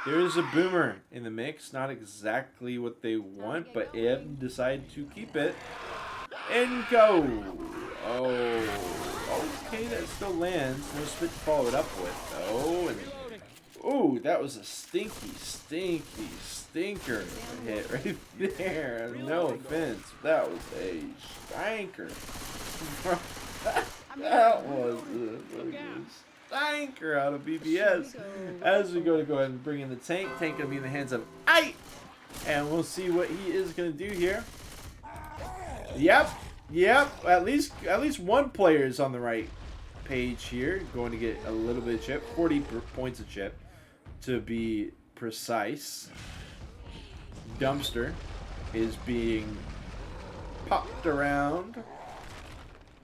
There is a boomer in the mix. Not exactly what they want, but Eb decided to keep it. And go. Oh, okay, that still lands. No spit to follow it up with, though. And ooh, that was a stinky stinker hit right there. No offense. That was a stinker. That was a stinker out of BBS. As we go ahead and bring in the tank. Tank going to be in the hands of Ike. And we'll see what he is going to do here. Yep. At least one player is on the right page here. Going to get a little bit of chip. 40 points of chip, to be precise. Dumpster is being popped around.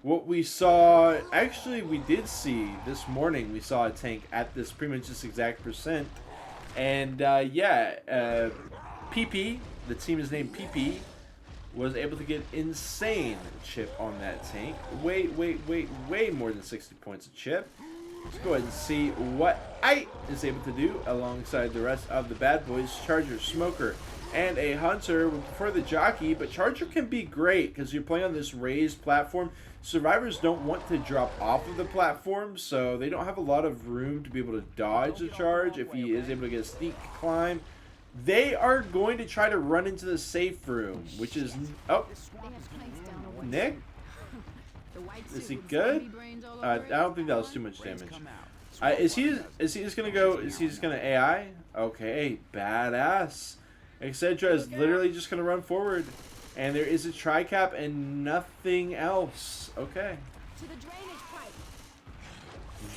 What we saw, actually we did see this morning, we saw a tank at this pretty much this exact percent. And PP, the team is named PP, was able to get insane chip on that tank. Way more than 60 points of chip. Let's go ahead and see what I is able to do alongside the rest of the Bad Boys. Charger, Smoker, and a Hunter would prefer the Jockey, but Charger can be great because you're playing on this raised platform. Survivors don't want to drop off of the platform, so they don't have a lot of room to be able to dodge the charge. If he is able to get a sneak climb, They are going to try to run into the safe room, which is... Oh, They have planks down a way. Nick? The white Is suit he with good? zombie brains all I over it. don't think that was too much damage. Is he just gonna go? Is he just gonna AI? Okay, badass. Etc. is literally just gonna run forward, and there is a tri-cap and nothing else. Okay, To the drainage pipe.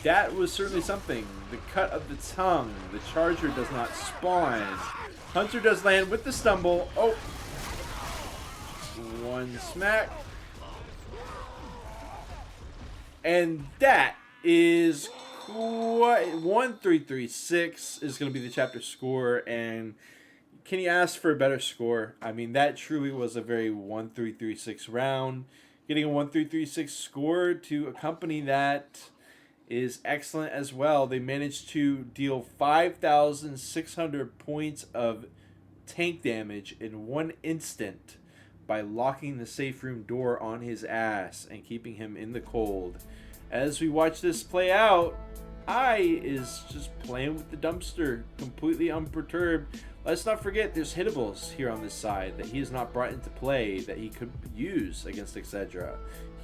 that was certainly something. The cut of the tongue. The charger does not spawn. Hunter does land with the stumble. Oh, one smack, and that is. 1336 is going to be the chapter score, and can you ask for a better score? I mean, that truly was a very 1336 round. Getting a 1336 score to a company that is excellent as well. They managed to deal 5,600 points of tank damage in one instant by locking the safe room door on his ass and keeping him in the cold. As we watch this play out, I is just playing with the dumpster, completely unperturbed. Let's not forget there's hittables here on this side that he has not brought into play that he could use against Excedra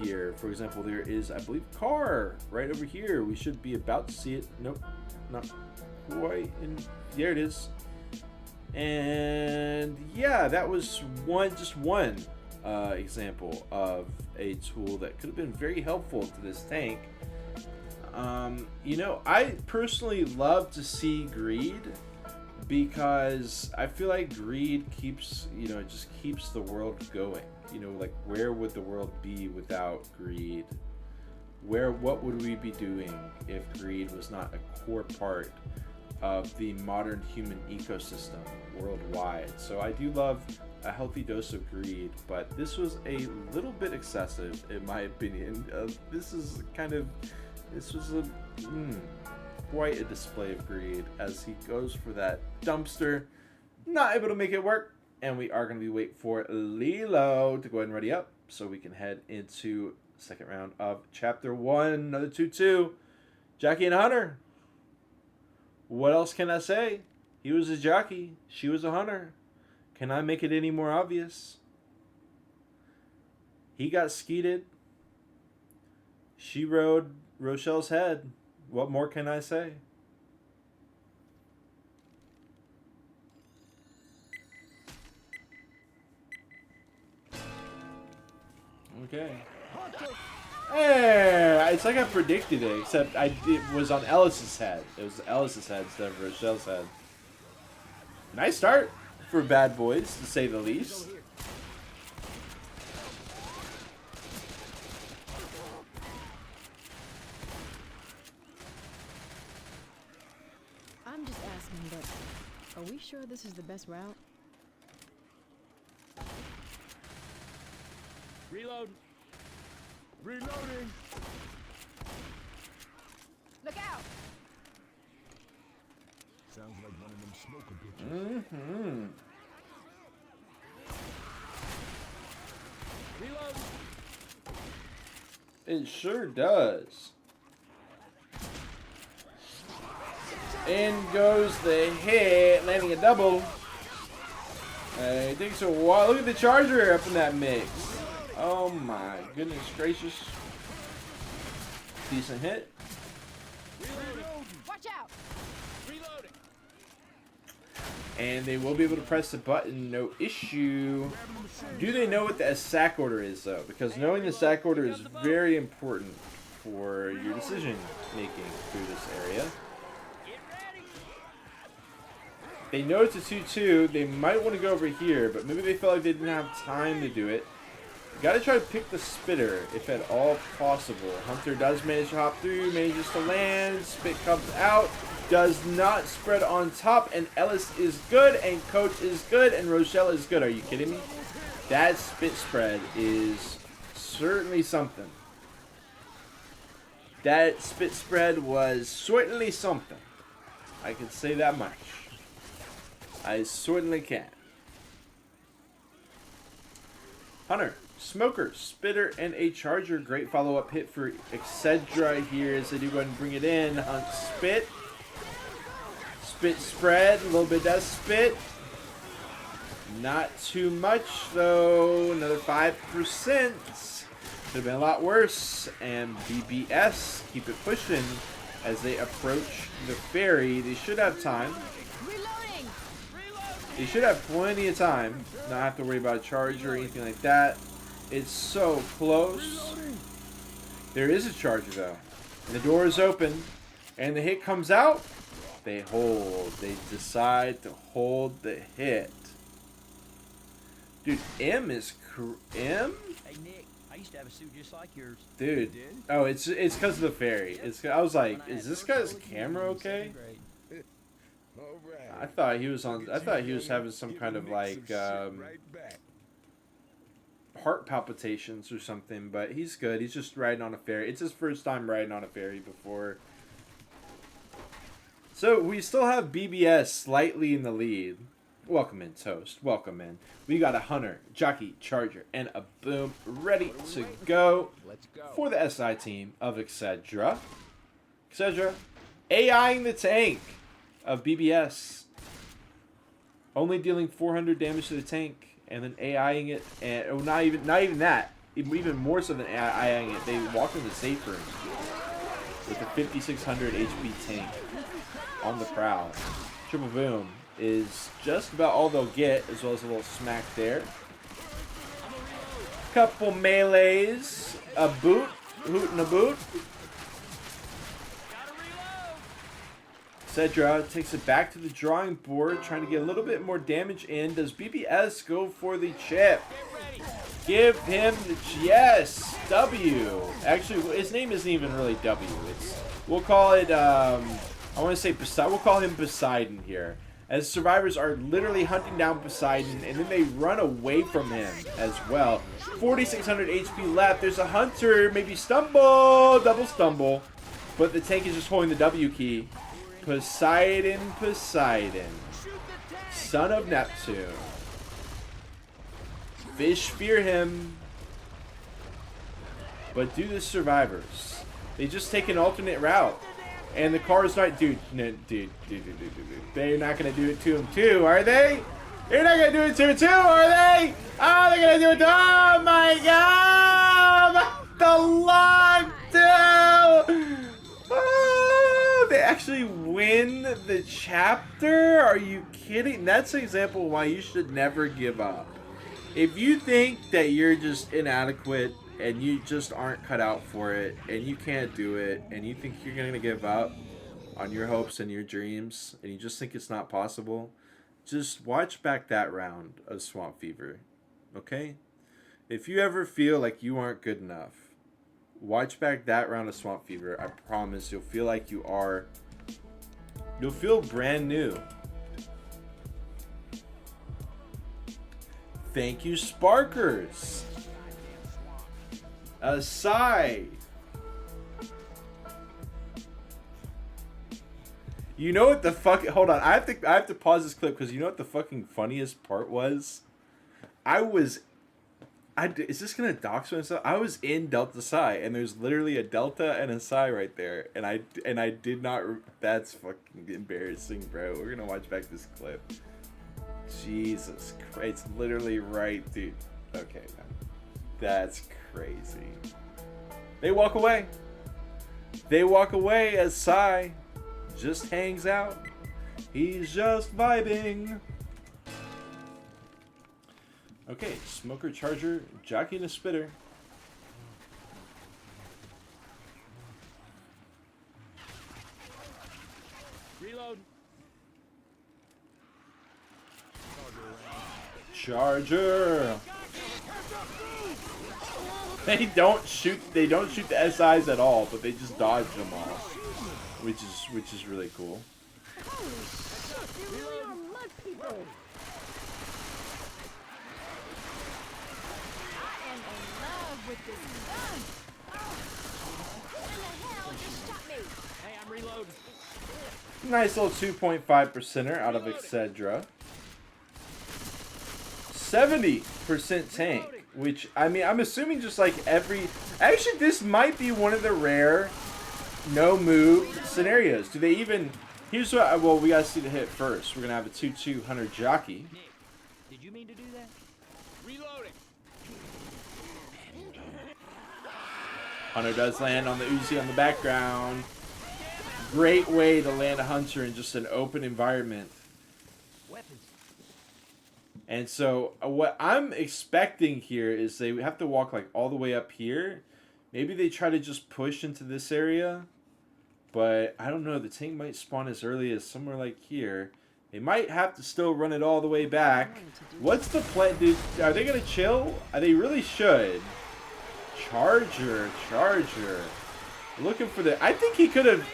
here. For example, there is, I believe, Car right over here. We should be about to see it. Nope, not quite. There it is. And yeah, that was just one example of a tool that could have been very helpful to this tank. You know, I personally love to see greed because I feel like greed keeps, it just keeps the world going. You know, like, where would the world be without greed? What would we be doing if greed was not a core part of the modern human ecosystem worldwide? So I do love a healthy dose of greed, but this was a little bit excessive in my opinion. This was quite a display of greed as he goes for that dumpster, not able to make it work, and we are going to be waiting for Lilo to go ahead and ready up so we can head into second round of chapter 1, another 2-2. Jackie and Hunter. What else can I say? He was a jockey, she was a hunter. Can I make it any more obvious? He got skeeted. She rode Rochelle's head. What more can I say? Okay. Hey, it's like I predicted it, except it was on Ellis's head. It was Ellis's head instead of Rochelle's head. Nice start for Bad Boys, to say the least. I'm just asking, but are we sure this is the best route? Reload. Reloading. Look out! Sounds like one of them smoker bitches. Reload. It sure does. In goes the hit, landing a double. It takes a while. Look at the charger up in that mix. Oh my goodness gracious. Decent hit. Watch out! Reloading. And they will be able to press the button, no issue. Do they know what the sack order is, though? Because knowing the sack order is very important for your decision making through this area. Get ready. They know it's a 2-2. They might want to go over here, but maybe they felt like they didn't have time to do it. Gotta try to pick the spitter, if at all possible. Hunter does manage to hop through, manages to land. Spit comes out, does not spread on top, and Ellis is good, and Coach is good, and Rochelle is good. Are you kidding me? That spit spread is certainly something. That spit spread was certainly something. I can say that much. I certainly can. Hunter, Smoker, Spitter, and a Charger. Great follow-up hit for Excedra here as they do go ahead and bring it in. Hunt Spit. Spit spread. A little bit does spit. Not too much, though. Another 5%. Could have been a lot worse. And BBS keep it pushing as they approach the ferry. They should have time. Reloading. They should have plenty of time. Not have to worry about a charger or anything like that. It's so close. There is a charger, though. And the door is open. And the hit comes out. They hold. They decide to hold the hit. Dude, M is... M? Hey, Nick, I used to have a suit just like yours. Dude. Oh, it's because of the ferry. I was like, is this guy's camera okay? All right. I thought he was having some kind of like heart palpitations or something, but he's good. He's just riding on a ferry. It's his first time riding on a ferry before. So we still have BBS slightly in the lead. Welcome in, Toast. Welcome in. We got a Hunter, Jockey, Charger, and a Boom ready to go for the SI team of Excedra. Excedra AIing the tank of BBS. Only dealing 400 damage to the tank, and then AIing it, and oh, not even that. Even more so than AIing it, they walk in the safe room with a 5600 HP tank on the prowl. Triple Boom is just about all they'll get, as well as a little smack there. Couple melees, a boot, hoot and a boot. Cedra takes it back to the drawing board, trying to get a little bit more damage in. Does BBS go for the chip? Give him the... Yes! W. Actually, his name isn't even really W. We'll call it... I want to say Poseidon. We'll call him Poseidon here. As survivors are literally hunting down Poseidon, and then they run away from him as well. 4,600 HP left. There's a Hunter. Maybe stumble. Double stumble. But the tank is just holding the W key. Poseidon, Poseidon. Son of Neptune. Fish fear him. But do the survivors. They just take an alternate route. And the car is not... Dude. They're not going to do it to him too, are they? They're not going to do it to him too, are they? Oh, they're going to do it to... Oh, my God! The lockdown! Oh, they actually win the chapter? Are you kidding? That's an example of why you should never give up. If you think that you're just inadequate and you just aren't cut out for it and you can't do it and you think you're going to give up on your hopes and your dreams and you just think it's not possible, just watch back that round of Swamp Fever, okay? If you ever feel like you aren't good enough, watch back that round of Swamp Fever. I promise you'll feel like you are. You'll feel brand new. Thank you, Sparkers. Asai. You know what the fuck? Hold on, I have to pause this clip because you know what the fucking funniest part was? Is this gonna dox myself? I was in Delta Psi, and there's literally a Delta and a Psi right there, and I did not. That's fucking embarrassing, bro. We're gonna watch back this clip. Jesus Christ, it's literally right, dude. Okay, man. That's crazy. They walk away. They walk away as Psi just hangs out. He's just vibing. Okay, Smoker, Charger, Jockey, and a Spitter. Reload. Charger. They don't shoot the SIs at all, but they just dodge them all, which is really cool. Holy shit, you really are mud people. I am in love with this gun. What the hell just shot me? Hey, I'm reloading. Nice little 2.5%er out of Excedra. 70% tank, which, I mean, I'm assuming just like every... Actually, this might be one of the rare no-move scenarios. Do they even... Here's what... Well, we gotta see the hit first. We're gonna have a 2-2 Hunter Jockey. Did you mean to do that? Reloading. Hunter does land on the Uzi on the background. Great way to land a Hunter in just an open environment. Weapons. And so what I'm expecting here is they have to walk like all the way up here. Maybe they try to just push into this area. But I don't know. The tank might spawn as early as somewhere like here. They might have to still run it all the way back. What's the plan? Dude, are they going to chill? They really should. Charger. Looking for the... I think he could have...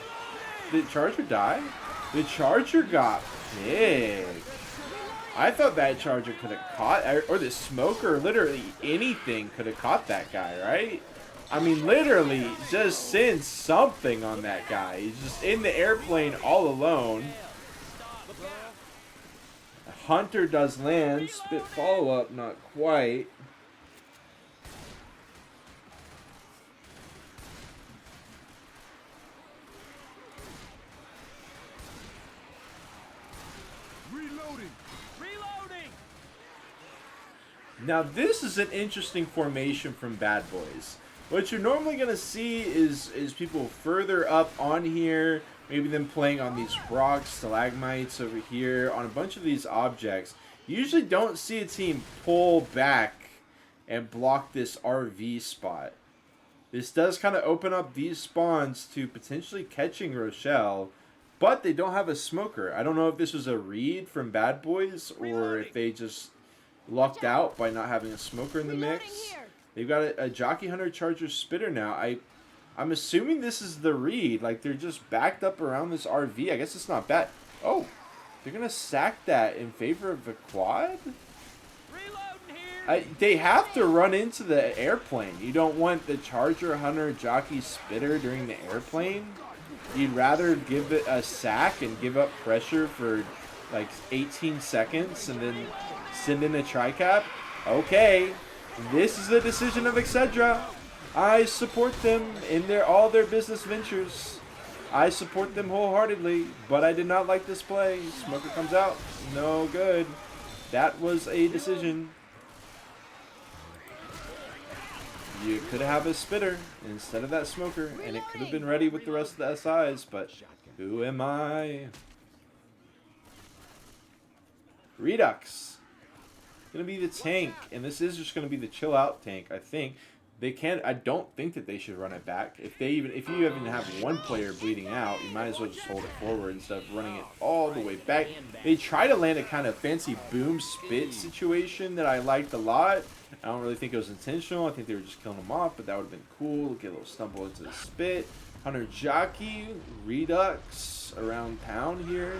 Did Charger die? The Charger got big. I thought that Charger could have caught... Or the Smoker, literally anything could have caught that guy, right? I mean, literally, just send something on that guy. He's just in the airplane all alone. Hunter does land. Spit follow-up, not quite. Reloading. Reloading. Now, this is an interesting formation from Bad Boys. What you're normally going to see is people further up on here, maybe them playing on these rocks, stalagmites over here, on a bunch of these objects. You usually don't see a team pull back and block this RV spot. This does kind of open up these spawns to potentially catching Rochelle, but they don't have a smoker. I don't know if this was a read from Bad Boys or if they just lucked out by not having a smoker in the mix. They've got a Jockey Hunter Charger Spitter now. I'm assuming this is the read. Like, they're just backed up around this RV. I guess it's not bad. Oh, they're going to sack that in favor of the quad? They have to run into the airplane. You don't want the Charger Hunter Jockey Spitter during the airplane. You'd rather give it a sack and give up pressure for, like, 18 seconds and then send in a tri-cap. Okay. This is the decision of Excedra. I support them in all their business ventures. I support them wholeheartedly, but I did not like this play. Smoker comes out. No good. That was a decision. You could have a spitter instead of that smoker, and it could have been ready with the rest of the SIs, but who am I? Redux. Gonna be the tank, and this is just gonna be the chill out tank. I think they can't. I don't think that they should run it back. If you even have one player bleeding out, you might as well just hold it forward instead of running it all the way back. They try to land a kind of fancy boom spit situation that I liked a lot. I don't really think it was intentional. I think they were just killing them off, but that would have been cool. Get a little stumble into the spit. Hunter Jockey Redux around town here.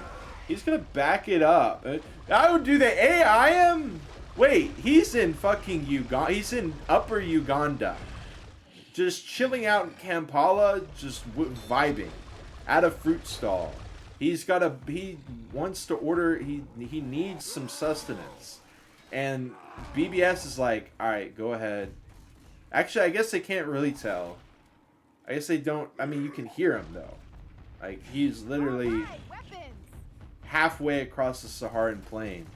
He's gonna back it up. I would do the AIM. Wait, he's in fucking Uganda. He's in Upper Uganda. Just chilling out in Kampala, just vibing at a fruit stall. He wants to order, he needs some sustenance. And BBS is like, alright, go ahead. Actually, I guess they can't really tell. I guess they don't, I mean, you can hear him though. Like, he's literally halfway across the Saharan plain.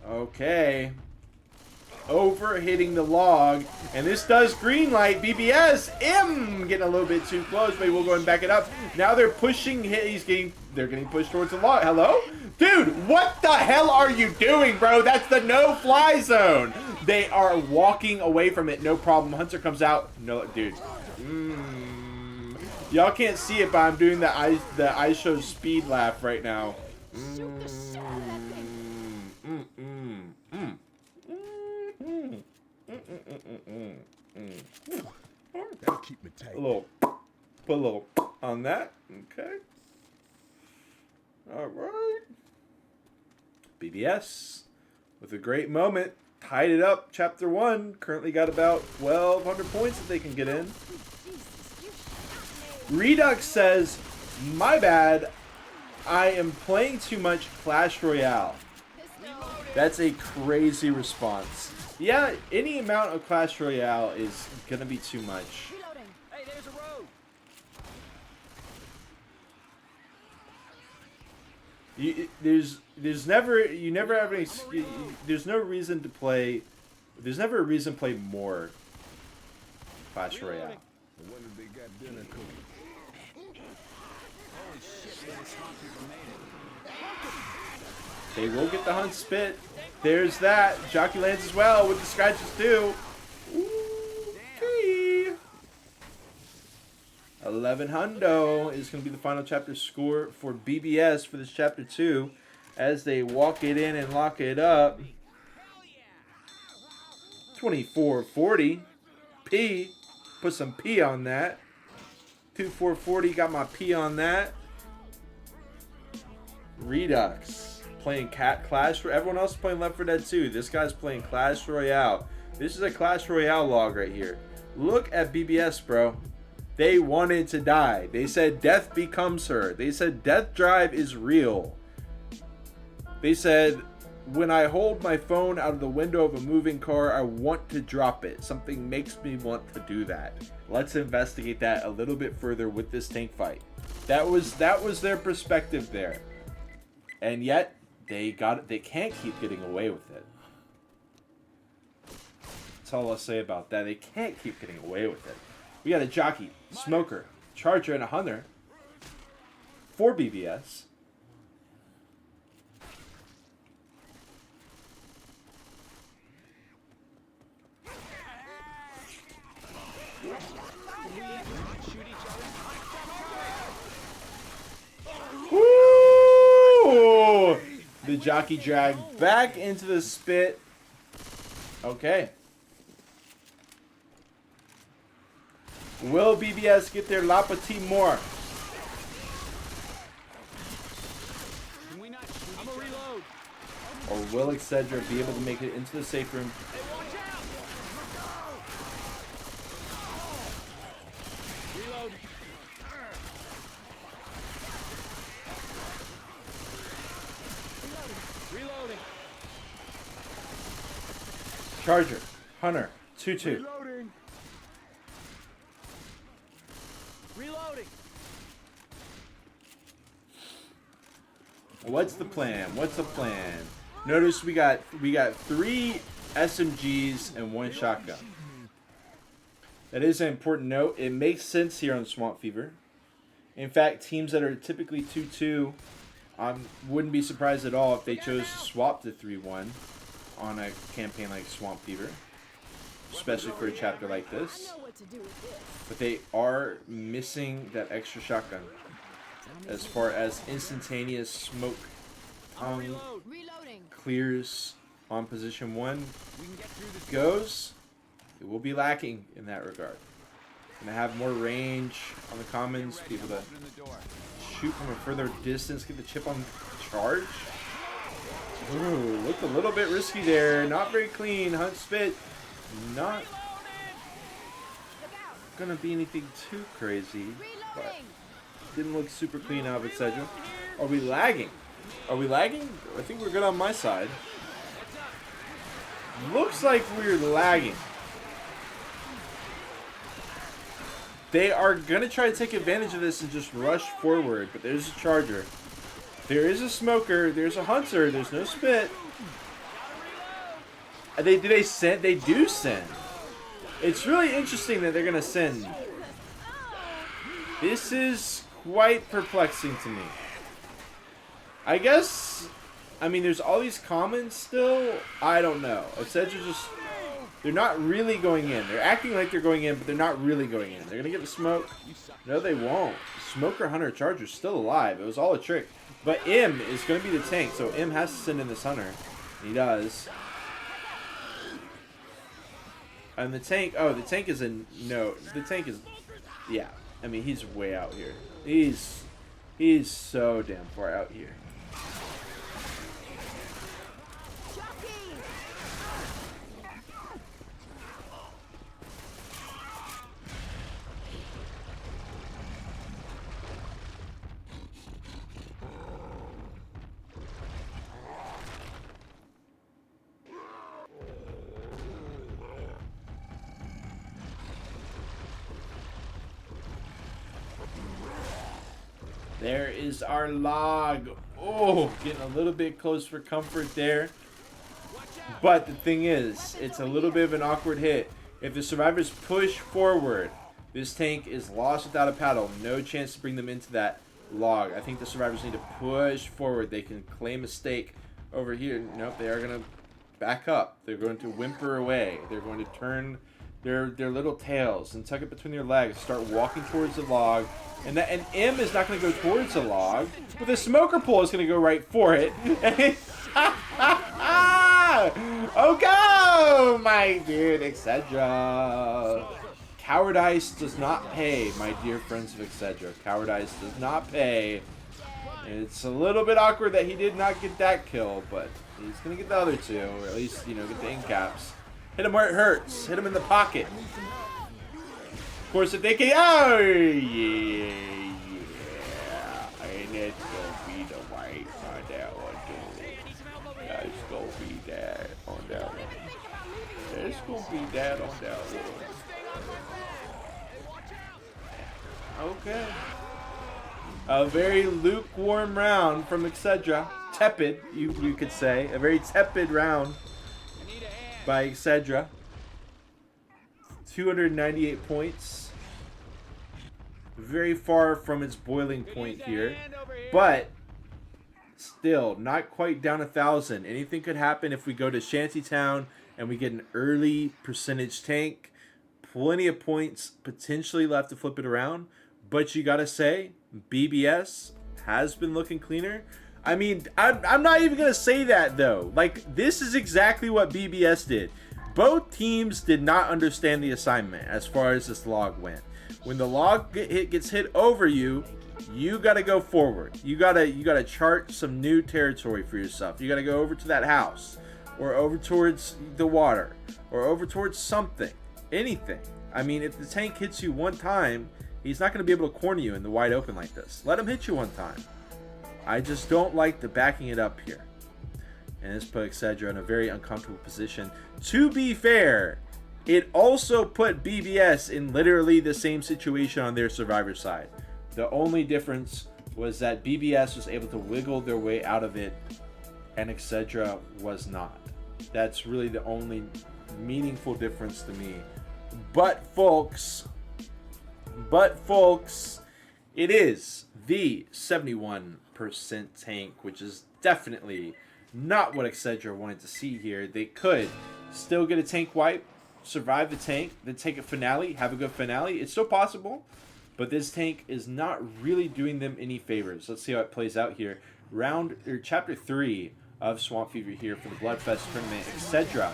Okay. Over hitting the log. And this does green light. BBS. Getting a little bit too close. Maybe we'll go and back it up. Now they're pushing. They're getting pushed towards the log. Hello? Dude, what the hell are you doing, bro? That's the no-fly zone. They are walking away from it. No problem. Hunter comes out. No, dude. Y'all can't see it, but I'm doing the I show speed laugh right now. That'll keep me tight. Put a little on that. Okay. All right. BBS with a great moment. Tied it up. Chapter 1. Currently got about 1,200 points that they can get in. Redux says, my bad. I am playing too much Clash Royale. That's a crazy response. Yeah, any amount of Clash Royale is gonna be too much. Hey, there's a road. There's never have any. There's no reason to play. There's never a reason to play more Clash Royale. When did they got dinner cooking? Holy shit, man, this hot people made it. They will get the hunt spit. There's that. Jockey lands as well with the scratches too. Okay. 11 hundo is going to be the final chapter score for BBS for this chapter 2 as they walk it in and lock it up. 2440. P. Put some P on that. 2440. Got my P on that. Redux. Playing Clash. Everyone else is playing Left 4 Dead 2. This guy's playing Clash Royale. This is a Clash Royale log right here. Look at BBS, bro. They wanted to die. They said death becomes her. They said death drive is real. They said, when I hold my phone out of the window of a moving car, I want to drop it. Something makes me want to do that. Let's investigate that a little bit further with this tank fight. That was their perspective there. And yet, they can't keep getting away with it. That's all I'll say about that. They can't keep getting away with it. We got a jockey, smoker, charger, and a hunter for BBS. Woo! The jockey dragged back into the spit. Okay. Will BBS get their La Petite more? Can we not shoot? I'm gonna reload. Or will Excedra be able to make it into the safe room? Hey, watch out! Reload. Reloading. Charger, Hunter, 2-2. Reloading. Reloading. What's the plan? What's the plan? Notice we got 3 SMGs and 1 shotgun. That is an important note. It makes sense here on Swamp Fever. In fact, teams that are typically 2-2, wouldn't be surprised at all if they chose to swap to 3-1 on a campaign like Swamp Fever, especially for a chapter like this. I know what to do with this. But they are missing that extra shotgun as far as instantaneous smoke tongue Reload. Reloading. clears on position 1 We can get through this. goes. It will be lacking in that regard. Gonna have more range on the commons, be able to Open the door. shoot from a further distance, get the chip on charge. Ooh, looked a little bit risky there. Not very clean. Hunt spit. Not gonna be anything too crazy, but Reloading. didn't look super clean out of it, Cedric. Are we lagging? Are we lagging? I think we're good on my side. Looks like we're lagging. They are going to try to take advantage of this and just rush forward, but there's a charger. There is a smoker. There's a hunter. There's no spit. Do they send? They do send. It's really interesting that they're going to send. This is quite perplexing to me. I guess, I mean, there's all these commons still. I don't know. Etc. just, they're not really going in. They're acting like they're going in, but they're not really going in. They're going to get the smoke. No, they won't. Smoker, Hunter, Charger's still alive. It was all a trick. But M is going to be the tank, so M has to send in this Hunter. He does. And the tank, oh, the tank is in, no, the tank is, yeah. I mean, he's way out here. He's so damn far out here. There is our log. Oh, getting a little bit close for comfort there. But the thing is, it's a little bit of an awkward hit. If the survivors push forward, this tank is lost without a paddle. No chance to bring them into that log. I think the survivors need to push forward. They can claim a stake over here. Nope, they are going to back up. They're going to whimper away. They're going to turn their little tails and tuck it between their legs. Start walking towards the log. And M is not going to go towards the log. But the smoker pole is going to go right for it. Oh, go, my dude, etc. Cowardice does not pay, my dear friends of etc. Cowardice does not pay. It's a little bit awkward that he did not get that kill, but he's going to get the other two, or at least, you know, get the end caps. Hit him where it hurts. Hit him in the pocket. Of course, if they can... Oh, yeah. And it's going to be the white on that one, too. That's going to be that on that one. It's going to be that on that one. Okay. A very lukewarm round from Excedra. Tepid, you could say. A very tepid round by Excedra. 298 points. Very far from its boiling point here. But still, not quite down 1,000. Anything could happen if we go to Shantytown and we get an early percentage tank. Plenty of points potentially left to flip it around. But you gotta say, BBS has been looking cleaner. I mean, I'm not even gonna say that though. Like, this is exactly what BBS did. Both teams did not understand the assignment as far as this log went. When the log gets hit over you, you gotta go forward. You gotta chart some new territory for yourself. You gotta go over to that house, or over towards the water, or over towards something, anything. I mean, if the tank hits you one time, he's not going to be able to corner you in the wide open like this. Let him hit you one time. I just don't like the backing it up here. And this put Excedra in a very uncomfortable position. To be fair, it also put BBS in literally the same situation on their survivor side. The only difference was that BBS was able to wiggle their way out of it, and Excedra was not. That's really the only meaningful difference to me. But folks, it is the 71% tank, which is definitely not what Excedra wanted to see here. They could still get a tank wipe, survive the tank, then take a finale, have a good finale. It's still possible, but this tank is not really doing them any favors. Let's see how it plays out here. Chapter 3 of Swamp Fever here for the BloodFest tournament. Excedra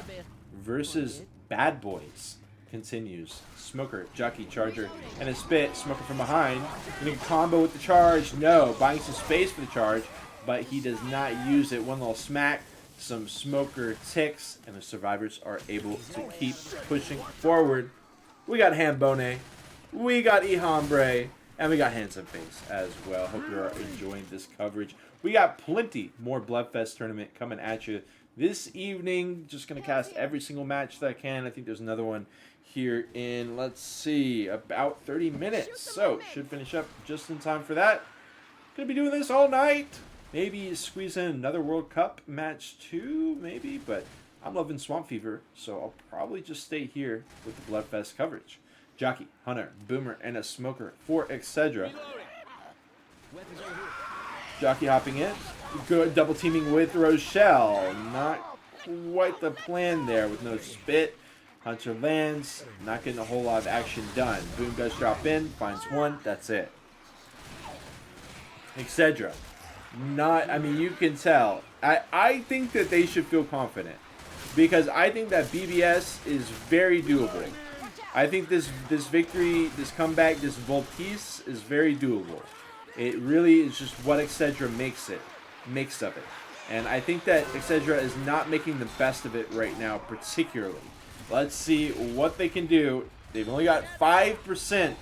versus Bad Boys continues. Smoker, Jockey, Charger, and a spit. Smoker from behind. Gonna combo with the charge. No. Buying some space for the charge, but he does not use it. One little smack. Some Smoker ticks, and the survivors are able to keep pushing forward. We got Hambone. We got E Hombre. And we got Handsome Face as well. Hope you're enjoying this coverage. We got plenty more BloodFest tournament coming at you this evening. Just going to cast every single match that I can. I think there's another one here in, let's see, about 30 minutes. So, should finish up just in time for that. Going to be doing this all night. Maybe squeeze in another World Cup match too, maybe. But I'm loving Swamp Fever, so I'll probably just stay here with the BloodFest coverage. Jockey, Hunter, Boomer, and a Smoker for Excedra. Jockey hopping in. Good double teaming with Rochelle. Not quite the plan there with no spit. Hunter lands. Not getting a whole lot of action done. Boom does drop in. Finds one. That's it. Excedra. Not, I mean, you can tell. I think that they should feel confident. Because I think that BBS is very doable. I think this victory, this comeback, this Voltice is very doable. It really is just what Excedra makes of it. And I think that Excedra is not making the best of it right now, particularly. Let's see what they can do. They've only got 5%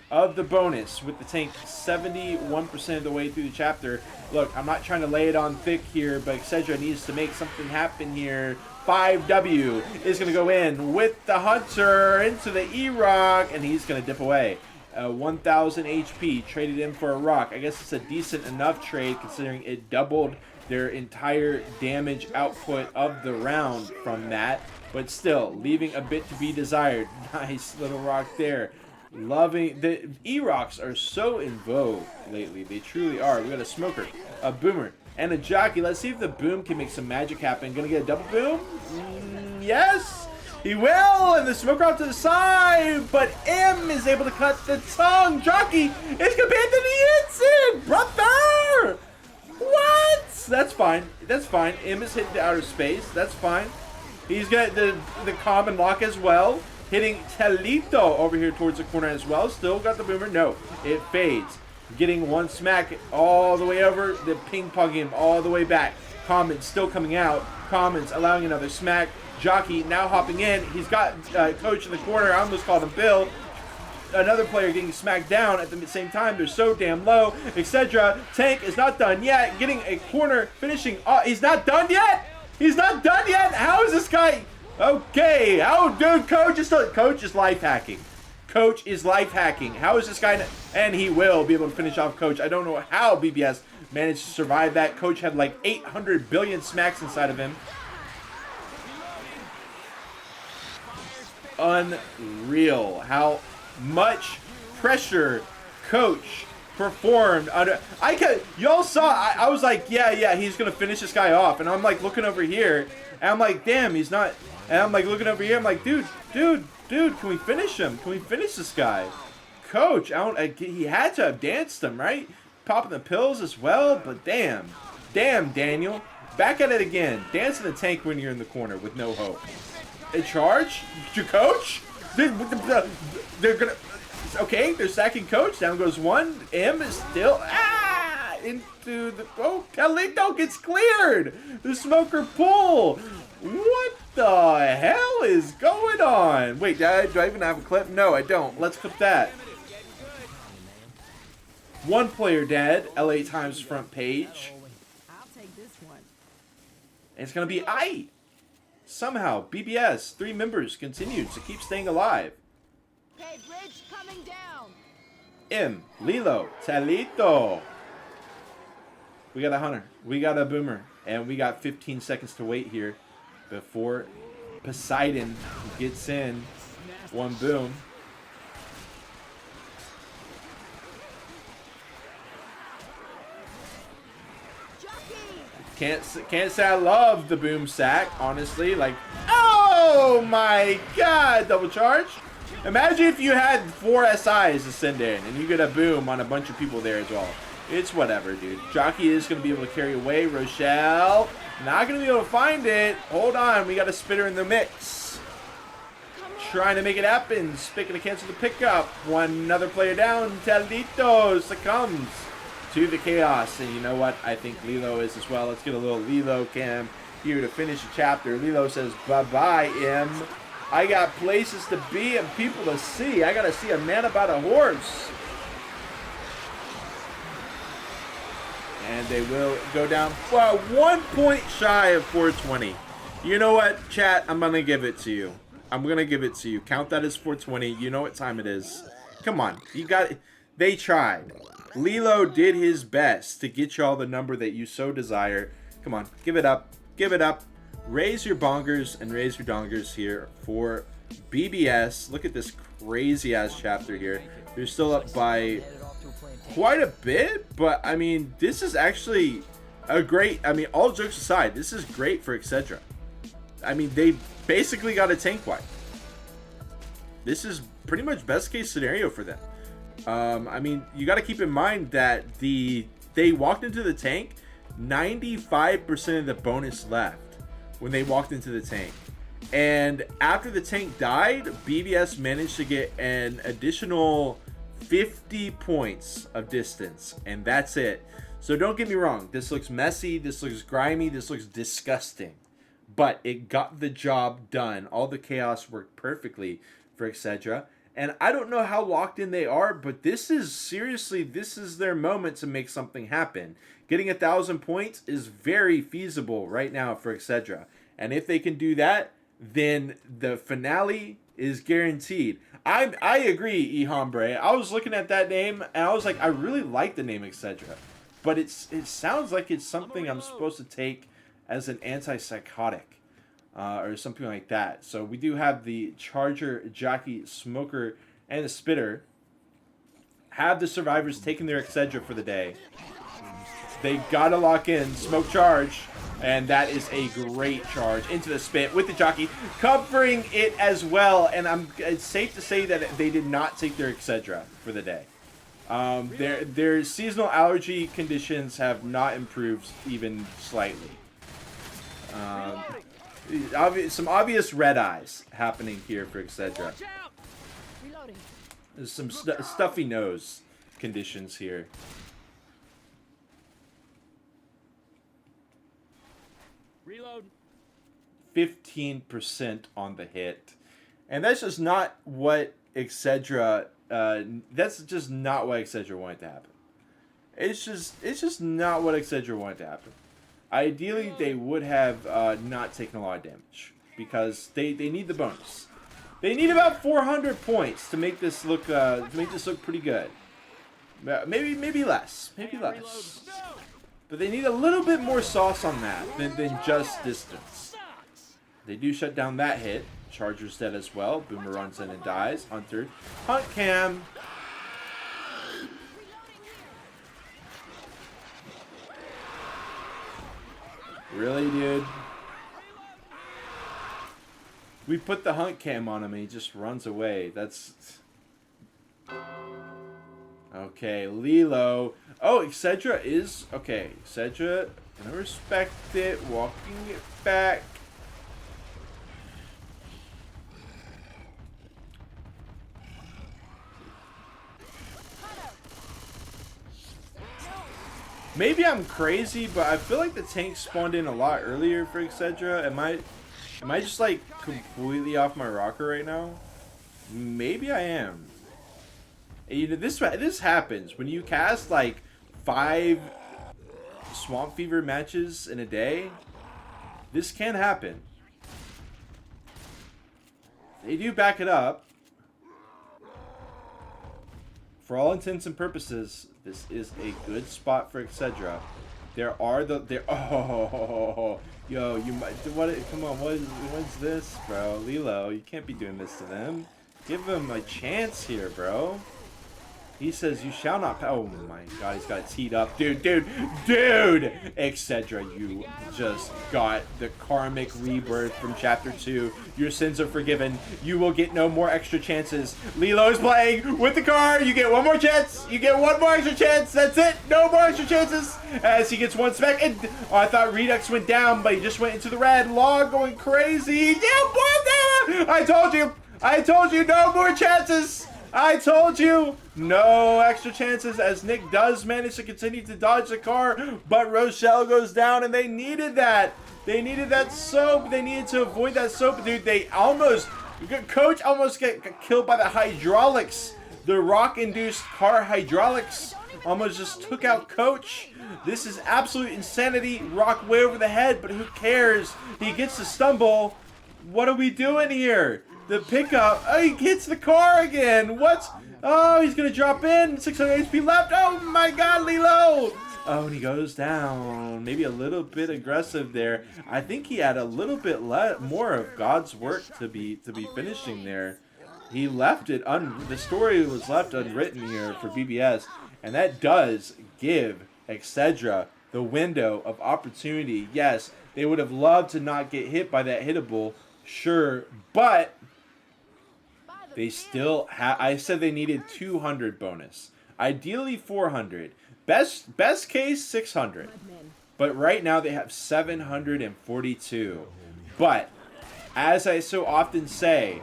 of the bonus with the tank 71% of the way through the chapter. Look, I'm not trying to lay it on thick here, but Excedra needs to make something happen here. 5W is going to go in with the Hunter into the E-Rock, and he's going to dip away. 1000 HP traded in for a rock. I guess it's a decent enough trade considering it doubled their entire damage output of the round from that. But still, leaving a bit to be desired. Nice little rock there. Loving the E-Rocks are so in vogue lately. They truly are. We got a smoker, a boomer, and a jockey. Let's see if the boom can make some magic happen. Gonna get a double boom? Yes, he will. And the smoker off to the side, but M is able to cut the tongue. Jockey is gonna be Anthony Hinson, brother. What? That's fine. That's fine. M is hitting the outer space. That's fine. He's got the common lock as well. Hitting Telito over here towards the corner as well. Still got the boomer. No, it fades. Getting one smack all the way over. The ping pong him all the way back. Commons still coming out. Commons allowing another smack. Jockey now hopping in. He's got Coach in the corner. I almost called him Bill. Another player getting smacked down at the same time. They're so damn low, etc. Tank is not done yet. Getting a corner, finishing. He's not done yet. He's not done yet. How is this guy? Okay. How, dude? Coach is life hacking. Coach is life hacking. How is this guy? And he will be able to finish off Coach. I don't know how BBS managed to survive that. Coach had like 800 billion smacks inside of him. Unreal. How much pressure Coach performed under. Y'all saw. I was like, yeah, he's gonna finish this guy off, and I'm like looking over here, and I'm like, damn, he's not. And I'm like looking over here, I'm like, dude, can we finish him? Can we finish this guy? Coach, he had to have danced him, right? Popping the pills as well, but damn, Daniel, back at it again. Dance in the tank when you're in the corner with no hope. A charge, your coach. They're gonna. Okay, they're sacking Coach. Down goes one. M is still into the. Oh, Calito gets cleared. The smoker pull. What the hell is going on? Wait, do I even have a clip? No, I don't. Let's clip that. One player dead. LA Times front page. I'll take this one. And it's gonna be I. Somehow, BBS 3 members continued to keep staying alive. Okay, bridge coming down. M, Lilo, Talito. We got a hunter. We got a boomer. And we got 15 seconds to wait here before Poseidon gets in. One boom. Can't say I love the boom sack, honestly. Like, oh my god, double charge. Imagine if you had 4 SIs to send in and you get a boom on a bunch of people there as well. It's whatever, dude. Jockey is going to be able to carry away. Rochelle, not going to be able to find it. Hold on, we got a spitter in the mix. Trying to make it happen. Picking to cancel the pickup. Another player down. Talito succumbs to the chaos. And you know what? I think Lilo is as well. Let's get a little Lilo cam here to finish the chapter. Lilo says, bye-bye, M. I got places to be and people to see. I got to see a man about a horse. And they will go down 1 point shy of 420. You know what, chat? I'm going to give it to you. I'm going to give it to you. Count that as 420. You know what time it is. Come on. You got it. They tried. Lilo did his best to get y'all the number that you so desire. Come on. Give it up. Give it up. Raise your bongers and raise your dongers here for BBS. Look at this crazy-ass chapter here. They're still up by quite a bit, but, I mean, this is actually a great... I mean, all jokes aside, this is great for Excedra. I mean, they basically got a tank wipe. This is pretty much best-case scenario for them. I mean, you got to keep in mind that they walked into the tank, 95% of the bonus left when they walked into the tank. And after the tank died, BBS managed to get an additional 50 points of distance, and that's it. So don't get me wrong, this looks messy, this looks grimy, this looks disgusting, but it got the job done. All the chaos worked perfectly for Excedra, and I don't know how locked in they are, but this is their moment to make something happen. Getting 1,000 points is very feasible right now for Excedra, and if they can do that, then the finale is guaranteed. I agree, Ihombre. I was looking at that name and I was like, I really like the name Excedra, but it sounds like it's something I'm supposed to take as an antipsychotic or something like that. So we do have the Charger, Jockey, Smoker, and the Spitter. Have the survivors taking their Excedra for the day. They gotta lock in Smoke Charge. And that is a great charge into the spit with the jockey, covering it as well. And it's safe to say that they did not take their Excedra for the day. Their seasonal allergy conditions have not improved even slightly. Some obvious red eyes happening here for Excedra. Reloading. There's some stuffy nose conditions here. Reload. 15% on the hit, and that's just not what Excedra. That's just not what Excedra wanted to happen. It's just not what Excedra wanted to happen. Ideally, they would have not taken a lot of damage because they need the bonus. They need about 400 points to make this look pretty good. Maybe less. Maybe less. But they need a little bit more sauce on that than just distance. They do shut down that hit. Charger's dead as well. Boomer runs in and dies. Hunter. Hunt cam. Really, dude? We put the hunt cam on him and he just runs away. That's... Okay, Lilo. Oh, Excedra is... Okay, Excedra, gonna respect it. Walking it back. Maybe I'm crazy, but I feel like the tank spawned in a lot earlier for Excedra. Am I just like completely off my rocker right now? Maybe I am. You know, this happens when you cast like 5 Swamp Fever matches in a day. This can happen. They do back it up. For all intents and purposes, this is a good spot for Excedra. Oh, yo, you might come on, what's this, bro? Lilo, you can't be doing this to them. Give them a chance here, bro. He says, you shall not... Oh my god, he's got it teed up. Dude! Excedra, you just got the karmic rebirth from Chapter 2. Your sins are forgiven. You will get no more extra chances. Lilo is playing with the car. You get one more chance. You get one more extra chance. That's it. No more extra chances. As he gets one spec. And, oh, I thought Redux went down, but he just went into the red. Log going crazy. I told you, no more chances. I told you! No extra chances as Nick does manage to continue to dodge the car, but Rochelle goes down and they needed that. They needed that soap. They needed to avoid that soap. Dude, Coach almost got killed by the hydraulics. The rock-induced car hydraulics almost just took out Coach. This is absolute insanity. Rock way over the head, but who cares? He gets to stumble. What are we doing here? The pickup. Oh, he hits the car again. What? Oh, he's going to drop in. 600 HP left. Oh, my God, Lilo. Oh, and he goes down. Maybe a little bit aggressive there. I think he had a little bit more of God's work to be finishing there. He left it. The story was left unwritten here for BBS. And that does give Excedra the window of opportunity. Yes, they would have loved to not get hit by that hittable. Sure, but... They still have... I said they needed 200 bonus. Ideally 400. Best case 600. But right now they have 742. But, as I so often say,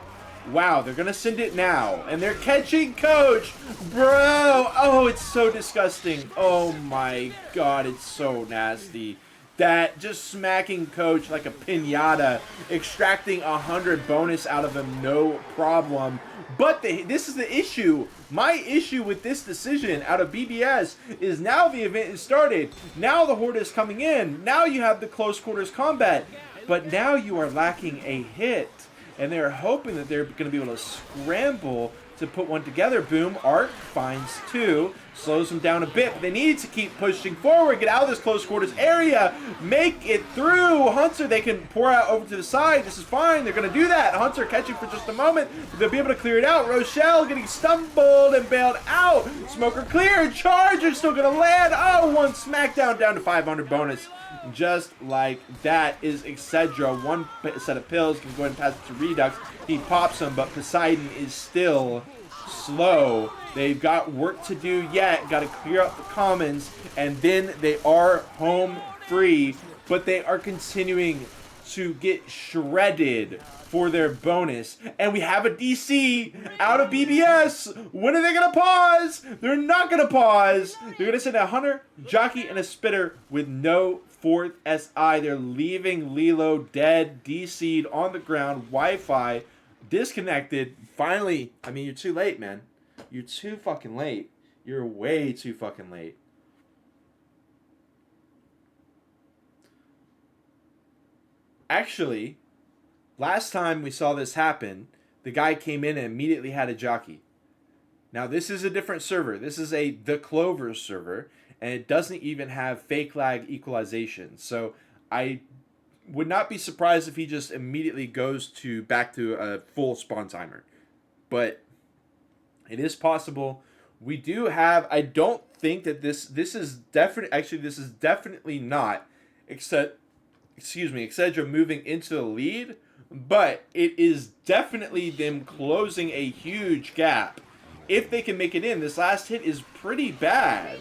wow, they're going to send it now. And they're catching Coach. Bro. Oh, it's so disgusting. Oh my God, it's so nasty. That just smacking Coach like a piñata, extracting 100 bonus out of him, no problem. But this is the issue. My issue with this decision out of BBS is now the event is started. Now the Horde is coming in. Now you have the close quarters combat. But now you are lacking a hit. and they're hoping that they're going to be able to scramble to put one together. Boom, Arc finds 2, slows them down a bit, but they need to keep pushing forward, get out of this close quarters area, make it through. Hunter, they can pour out over to the side. This is fine. They're going to do that. Hunter catching for just a moment. They'll be able to clear it out. Rochelle getting stumbled and bailed out. Smoker clear. Charger still going to land. Oh, one smackdown down to 500 bonus. Just like that is Excedra. One set of pills can go ahead and pass it to Redux. He pops them, but Poseidon is still slow. They've got work to do yet. Got to clear up the commons, and then they are home free. But they are continuing to get shredded for their bonus. And we have a DC out of BBS. When are they going to pause? They're not going to pause. They're going to send a Hunter, Jockey, and a Spitter with no 4th SI. They're leaving Lilo dead, DC'd on the ground, Wi-Fi disconnected. Finally, I mean, you're too late, man. You're too fucking late. You're way too fucking late. Actually, last time we saw this happen, the guy came in and immediately had a jockey. Now, this is a different server. This is The Clover server, and it doesn't even have fake lag equalization. So I would not be surprised if he just immediately goes back to a full spawn timer. But it is possible. We do have, I don't think that this is definitely, actually this is definitely not, Excedra moving into the lead, but it is definitely them closing a huge gap. If they can make it in, this last hit is pretty bad.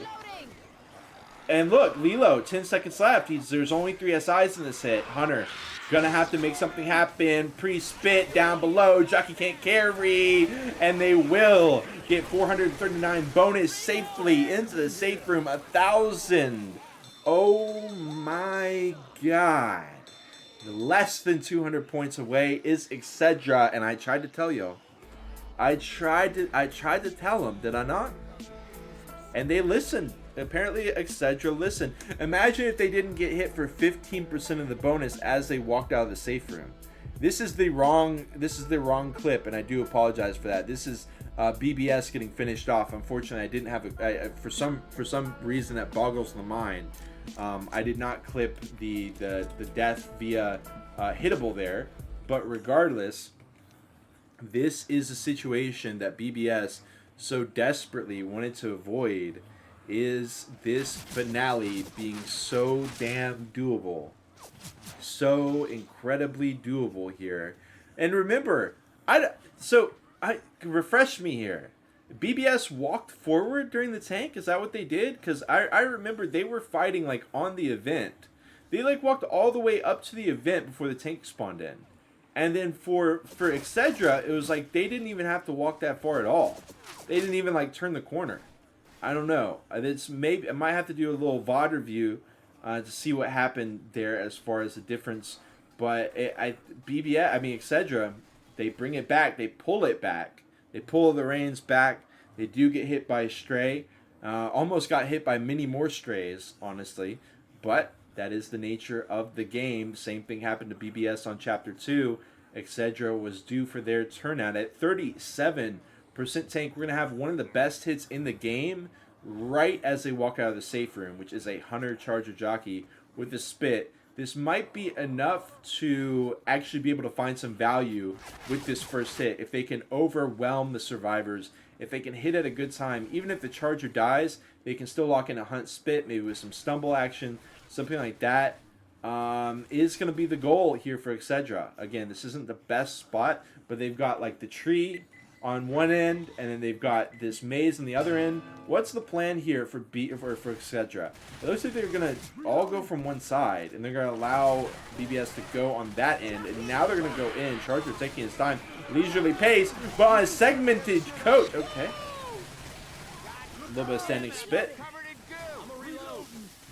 And look, Lilo, 10 seconds left. There's only 3 SIs in this hit. Hunter, gonna have to make something happen. Pre-spit down below. Jockey can't carry. And they will get 439 bonus safely into the safe room. 1,000. Oh my god. Less than 200 points away is Excedra. And I tried to tell you. I tried to tell them, did I not? And they listened. Apparently, Excedra listened. Imagine if they didn't get hit for 15% of the bonus as they walked out of the safe room. This is the wrong clip, and I do apologize for that. This is BBS getting finished off. Unfortunately, I didn't have for some reason that boggles the mind. I did not clip the death via hittable there, but regardless, this is a situation that BBS so desperately wanted to avoid. Is this finale being so damn doable, so incredibly doable here? And remember, refresh me here. BBS walked forward during the tank. Is that what they did? Because I remember they were fighting like on the event. They like walked all the way up to the event before the tank spawned in. And then for Excedra, it was like they didn't even have to walk that far at all. They didn't even like turn the corner. I don't know. I might have to do a little VOD review to see what happened there as far as the difference. But Excedra, they bring it back. They pull it back. They pull the reins back. They do get hit by a stray. Almost got hit by many more strays, honestly. But that is the nature of the game. Same thing happened to BBS on Chapter 2. Excedra was due for their turnout at 37% tank. We're going to have one of the best hits in the game right as they walk out of the safe room, which is a Hunter Charger Jockey with a spit. This might be enough to actually be able to find some value with this first hit. If they can overwhelm the survivors, if they can hit at a good time, even if the Charger dies, they can still lock in a Hunt Spit, maybe with some stumble action, something like that. Is going to be the goal here for Excedra. Again, this isn't the best spot, but they've got like the tree on one end, and then they've got this maze on the other end. What's the plan here for Excedra? It looks like they're going to all go from one side, and they're going to allow BBS to go on that end, and now they're going to go in. Charger taking his time, leisurely pace, but on a segmented coat. Okay. A little bit of standing spit.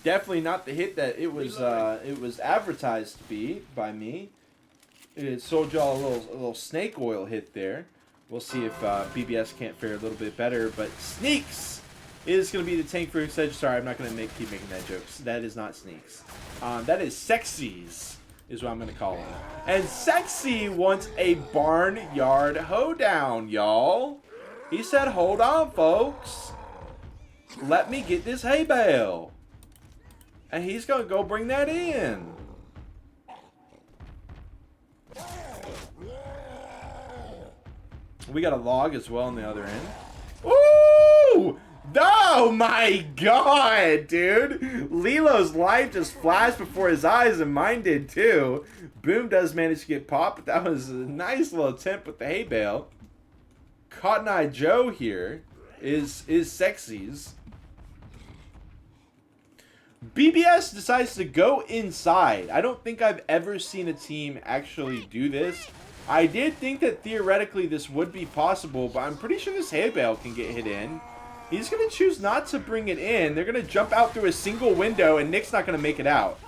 Definitely not the hit that it was advertised to be by me. It sold y'all a little snake oil hit there. We'll see if BBS can't fare a little bit better. But Sneaks is going to be the tank for Excedra. Sorry, I'm not going to keep making that joke. That is not Sneaks. That is Sexies is what I'm going to call him. And Sexy wants a barnyard hoedown, y'all. He said, hold on, folks. Let me get this hay bale. And he's going to go bring that in. We got a log as well on the other end. Ooh! Oh my god, dude! Lilo's life just flashed before his eyes, and mine did too. Boom does manage to get popped, but that was a nice little attempt with the hay bale. Cotton Eye Joe here is Sexy's. BBS decides to go inside. I don't think I've ever seen a team actually do this. I did think that theoretically this would be possible, but I'm pretty sure this hay bale can get hit in. He's going to choose not to bring it in. They're going to jump out through a single window, and Nick's not going to make it out.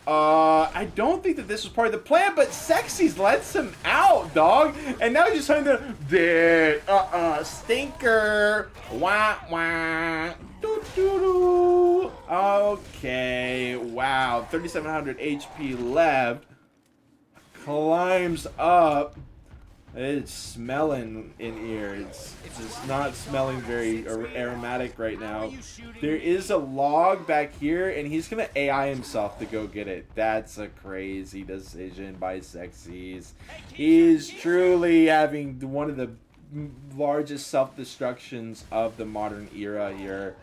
I don't think that this was part of the plan, but Sexy's lets him out, dog. And now he's just trying to... stinker. Wah, wah. Doo, doo, doo. Okay, wow. 3,700 HP left. Climbs up. It's smelling in here. It's just not smelling very aromatic right now. There is a log back here, and he's going to AI himself to go get it. That's a crazy decision by Sexy's. He's truly having one of the largest self-destructions of the modern era here.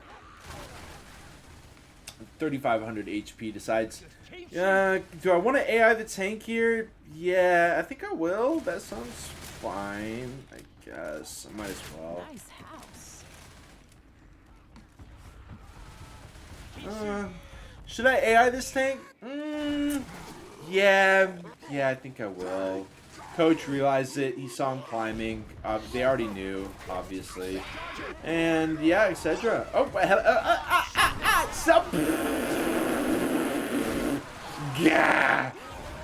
3,500 HP decides... do I want to AI the tank here? Yeah, I think I will. That sounds fine, I guess. I might as well. Nice house. Should I AI this tank? Yeah, I think I will. Coach realized it. He saw him climbing. They already knew, obviously. And yeah, etc. Oh, yeah.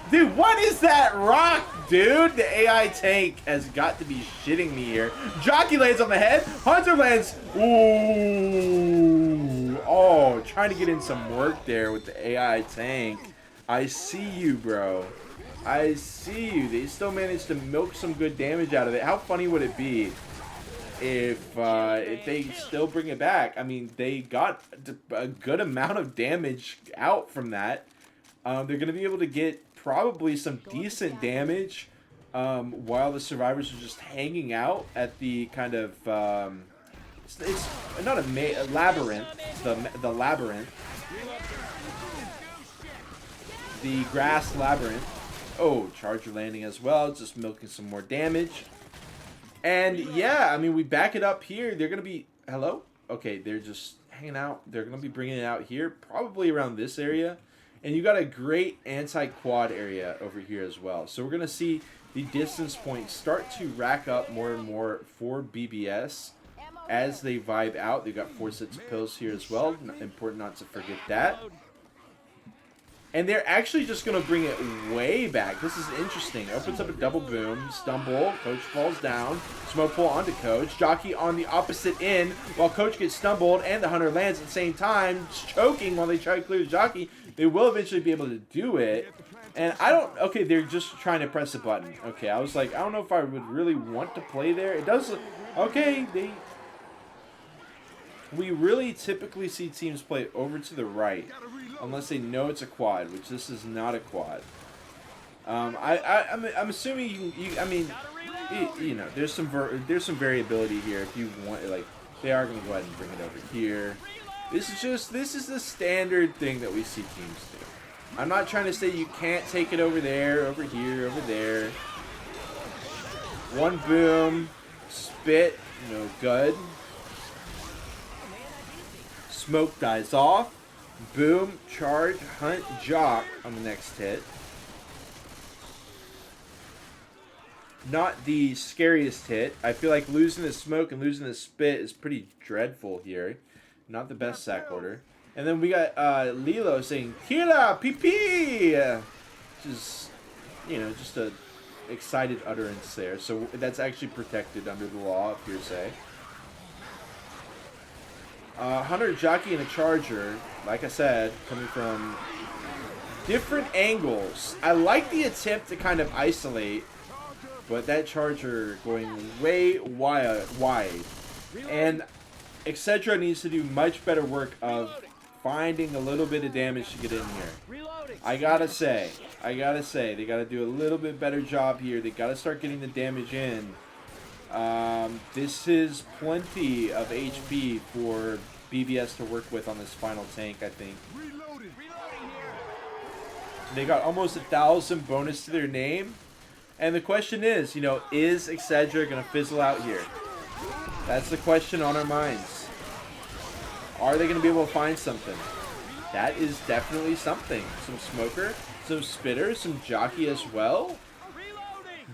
Dude, what is that rock, dude? The AI tank has got to be shitting me here. Jockey lands on the head. Hunter lands. Ooh. Oh, trying to get in some work there with the AI tank. I see you, bro. I see you. They still managed to milk some good damage out of it. How funny would it be if they still bring it back? I mean, they got a good amount of damage out from that. They're going to be able to get probably some decent damage while the survivors are just hanging out at the kind of it's not a labyrinth. It's the labyrinth, the grass labyrinth. Oh, Charger landing as well, just milking some more damage. And yeah, I mean, we back it up here. They're gonna be hello. Okay, they're just hanging out. They're gonna be bringing it out here, probably around this area. And you got a great anti-quad area over here as well. So we're going to see the distance points start to rack up more and more for BBS as they vibe out. They've got 4 sets of pills here as well. Important not to forget that. And they're actually just going to bring it way back. This is interesting. Opens up a double boom. Stumble. Coach falls down. Smoke pull onto Coach. Jockey on the opposite end while Coach gets stumbled and the Hunter lands at the same time. Choking while they try to clear the Jockey. They will eventually be able to do it. And I don't... Okay, they're just trying to press a button. Okay, I was like, I don't know if I would really want to play there. It does... Okay, they... We really typically see teams play over to the right. Unless they know it's a quad, which this is not a quad. I'm assuming I mean, you know, there's some variability here. If you want, like, they are going to go ahead and bring it over here. This is the standard thing that we see teams do. I'm not trying to say you can't take it over there, over here, over there. One boom, spit, no good. Smoke dies off. Boom, charge, hunt, jock on the next hit. Not the scariest hit. I feel like losing the smoke and losing the spit is pretty dreadful here. Not the best sack order. And then we got Lilo saying, Kira, PP! Which is, you know, just a excited utterance there. So that's actually protected under the law of hearsay. Hunter, Jockey, and a Charger, like I said, coming from different angles. I like the attempt to kind of isolate, but that charger going way wide. And Excedra needs to do much better work of finding a little bit of damage to get in here. Reloading. I gotta say, they gotta do a little bit better job here. They gotta start getting the damage in. This is plenty of HP for BBS to work with on this final tank, I think. Reloading. They got almost 1,000 bonus to their name. And the question is, you know, is Excedra going to fizzle out here? That's the question on our minds. Are they going to be able to find something? That is definitely something. Some smoker, some spitter, some jockey as well.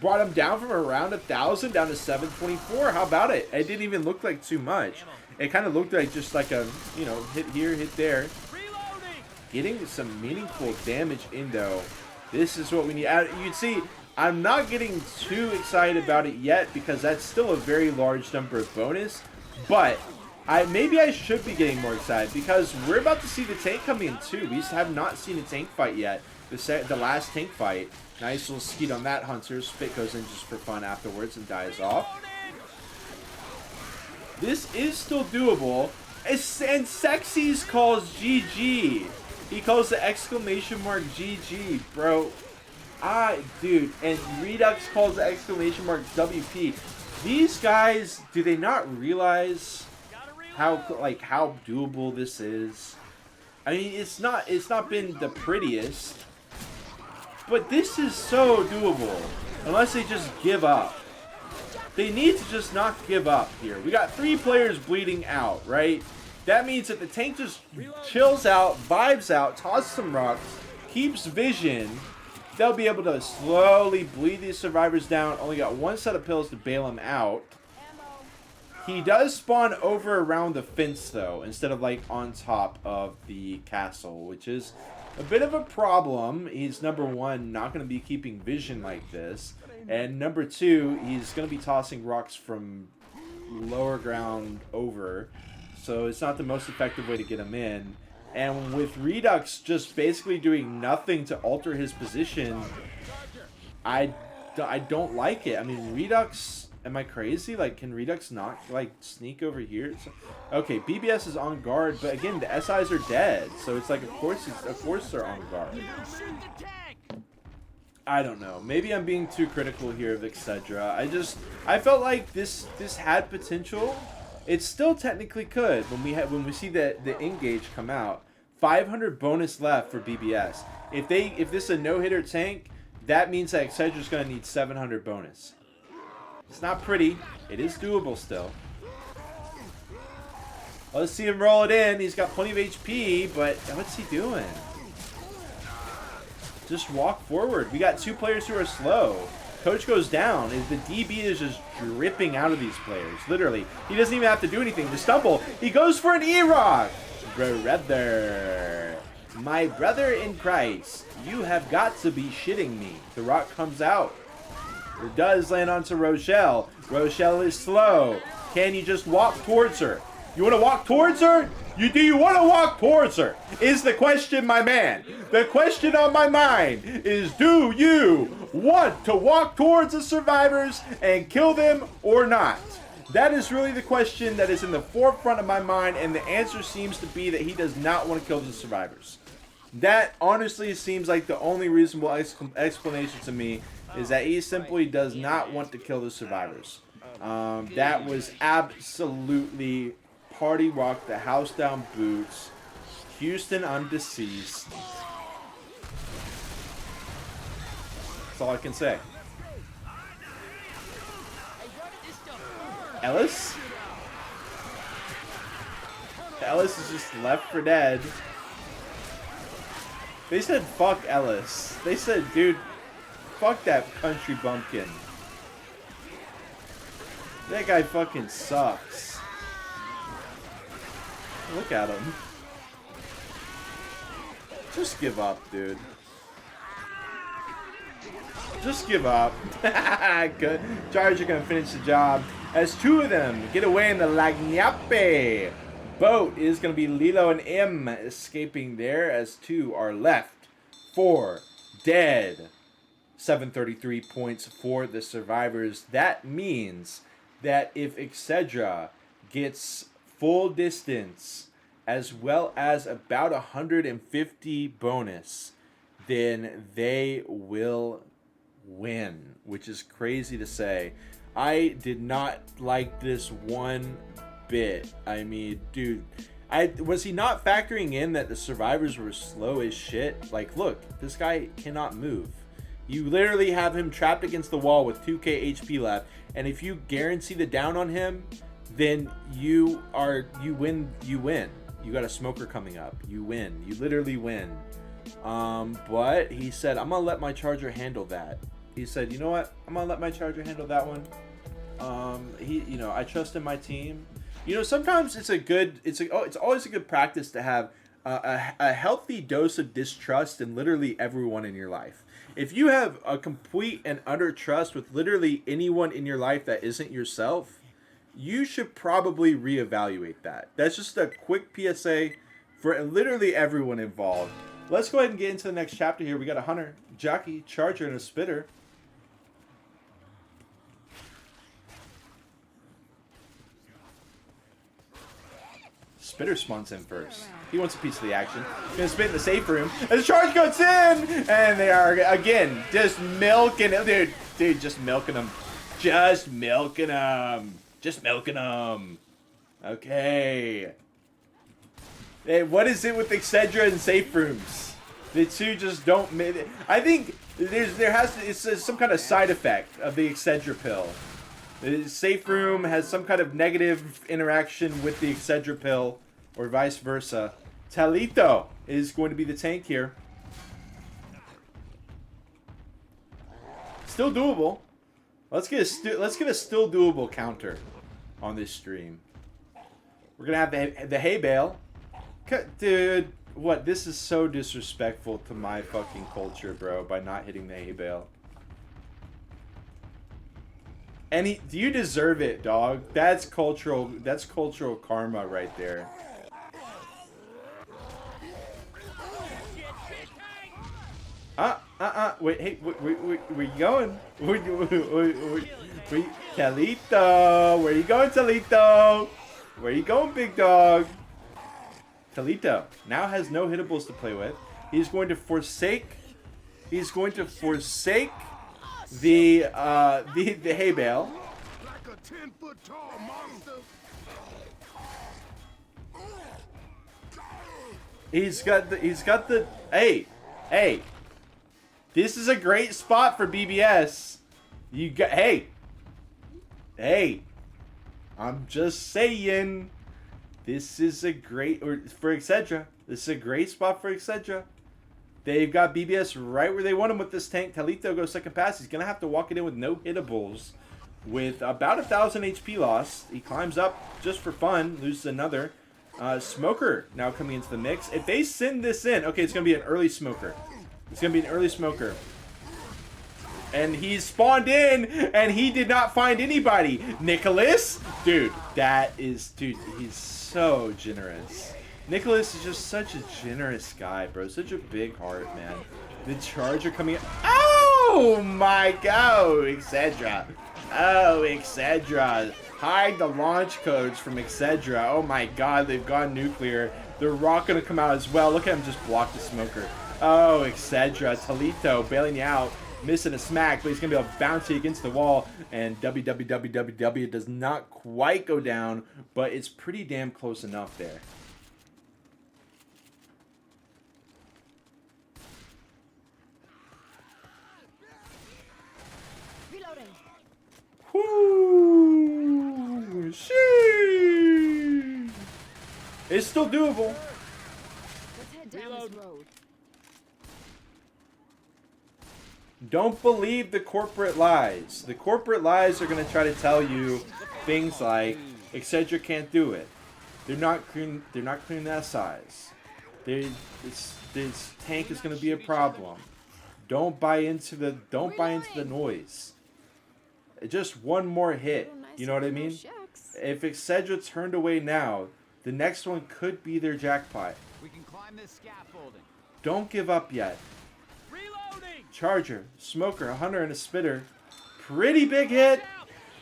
Brought him down from around 1,000 down to 724. How about it? It didn't even look like too much. It kind of looked like just like a, you know, hit here, hit there. Getting some meaningful damage in though. This is what we need. You can see I'm not getting too excited about it yet because that's still a very large number of bonus. But maybe I should be getting more excited because we're about to see the tank come in too. We have not seen a tank fight yet. The last tank fight. Nice little skeet on that hunter. Spit goes in just for fun afterwards and dies off. This is still doable. And Sexy's calls GG. He calls the exclamation mark GG, bro. Dude. And Redux calls the exclamation mark WP. These guys, do they not realize how doable this is? I mean, it's not been the prettiest, but this is so doable. Unless they just give up. They need to just not give up here. We got 3 players bleeding out, right? That means that the tank just chills out, vibes out, tosses some rocks, keeps vision. They'll be able to slowly bleed these survivors down. Only got 1 set of pills to bail him out. He does spawn over around the fence, though, instead of, like, on top of the castle, which is a bit of a problem. He's, number 1, not going to be keeping vision like this. And number 2, he's going to be tossing rocks from lower ground over. So it's not the most effective way to get him in. And with Redux just basically doing nothing to alter his position, I don't like it. I mean, Redux, am I crazy? Like, can Redux not, like, sneak over here? Okay, BBS is on guard, but again, the SIs are dead. So it's like, of course they're on guard. I don't know. Maybe I'm being too critical here of Excedra. I felt like this had potential. It still technically could when we see the engage come out. 500 bonus left for BBS. If this is a no-hitter tank, that means that Excedra going to need 700 bonus. It's not pretty. It is doable still. Let's see him roll it in. He's got plenty of HP, but what's he doing? Just walk forward. We got 2 players who are slow. Coach goes down. The DB is just dripping out of these players. Literally. He doesn't even have to do anything to stumble. He goes for an E-Rock. Brother. My brother in Christ. You have got to be shitting me. The rock comes out. It does land onto Rochelle. Rochelle is slow. Can you just walk towards her? You want to walk towards her? Do you want to walk towards her? Is the question, my man. The question on my mind is, do you want to walk towards the survivors and kill them or not? That is really the question that is in the forefront of my mind, and the answer seems to be that he does not want to kill the survivors. That honestly seems like the only reasonable explanation to me is that he simply does not want to kill the survivors. That was absolutely party rock, the house down boots. Houston, I'm deceased. That's all I can say. Ellis? Ellis is just left for dead. They said fuck Ellis. They said, dude, fuck that country bumpkin. That guy fucking sucks. Look at him. Just give up, dude. Just give up. Good. Charger gonna finish the job. As 2 of them get away in the Lagnape boat, is gonna be Lilo and M escaping there as 2 are left. 4 dead. 733 points for the survivors. That means that if Excedra gets full distance as well as about 150 bonus, then they will win, which is crazy to say. I did not like this one bit. I mean, dude, was he not factoring in that the survivors were slow as shit? Like, look, this guy cannot move. You literally have him trapped against the wall with 2k HP left, and if you guarantee the down on him, then you win. You got a smoker coming up. You win. You literally win. But he said, I'm gonna let my charger handle that. He said, you know what? I'm gonna let my charger handle that one. I trust in my team. You know, sometimes it's always a good practice to have a healthy dose of distrust in literally everyone in your life. If you have a complete and utter trust with literally anyone in your life that isn't yourself, you should probably reevaluate that. That's just a quick PSA for literally everyone involved. Let's go ahead and get into the next chapter here. We got a hunter, jockey, charger, and a spitter. Spitter spawns in first. He wants a piece of the action. He's gonna spit in the safe room. And the charge goes in! And they are, again, just milking him. Dude, just milking him. Just milking him. Just milking him. Okay. Hey, what is it with Excedra and safe rooms? The two just don't... I think it's some kind of side effect of the Excedra pill. The safe room has some kind of negative interaction with the Excedra pill, or vice versa. Talito is going to be the tank here. Still doable. Let's get a still doable counter on this stream. We're gonna have the hay bale. Dude, what? This is so disrespectful to my fucking culture, bro, by not hitting the hay bale. And do you deserve it, dog? That's cultural karma right there. Wait, hey, where you going? Talito, where you going, Talito? Where you going, big dog? Talito now has no hittables to play with. He's going to forsake the hay bale. Like a 10-foot tall monster. He's got the hey. This is a great spot for BBS. You got hey. I'm just saying. This is a great for Excedra. This is a great spot for Excedra. They've got BBS right where they want him with this tank. Talito goes second pass. He's gonna have to walk it in with no hittables, with about 1,000 HP lost. He climbs up just for fun, loses another. Smoker now coming into the mix. If they send this in, okay, it's gonna be an early smoker. It's gonna be an early smoker. And he's spawned in, and he did not find anybody. Nicholas, dude, he's so generous. Nicholas is just such a generous guy, bro. Such a big heart, man. The charger coming in. Oh my god, Excedra. Oh, Excedra. Hide the launch codes from Excedra. Oh my god, they've gone nuclear. The rock gonna come out as well. Look at him just block the smoker. Oh, Excedra. Talito bailing you out. Missing a smack, but he's going to be able to bounce it against the wall. And WWWWW does not quite go down, but it's pretty damn close enough there. Reloading. Whoo! Sheesh! It's still doable. Let's head down this road. Don't believe the corporate lies. The corporate lies are going to try to tell you things like Excedra can't do it. They're not cleaning the SIs. This tank is going to be a problem. Don't buy into the noise. Just one more hit. You know what I mean? If Excedra turned away now, the next one could be their jackpot. We can climb this scaffolding. Don't give up yet. Charger, Smoker, a Hunter, and a Spitter. Pretty big hit.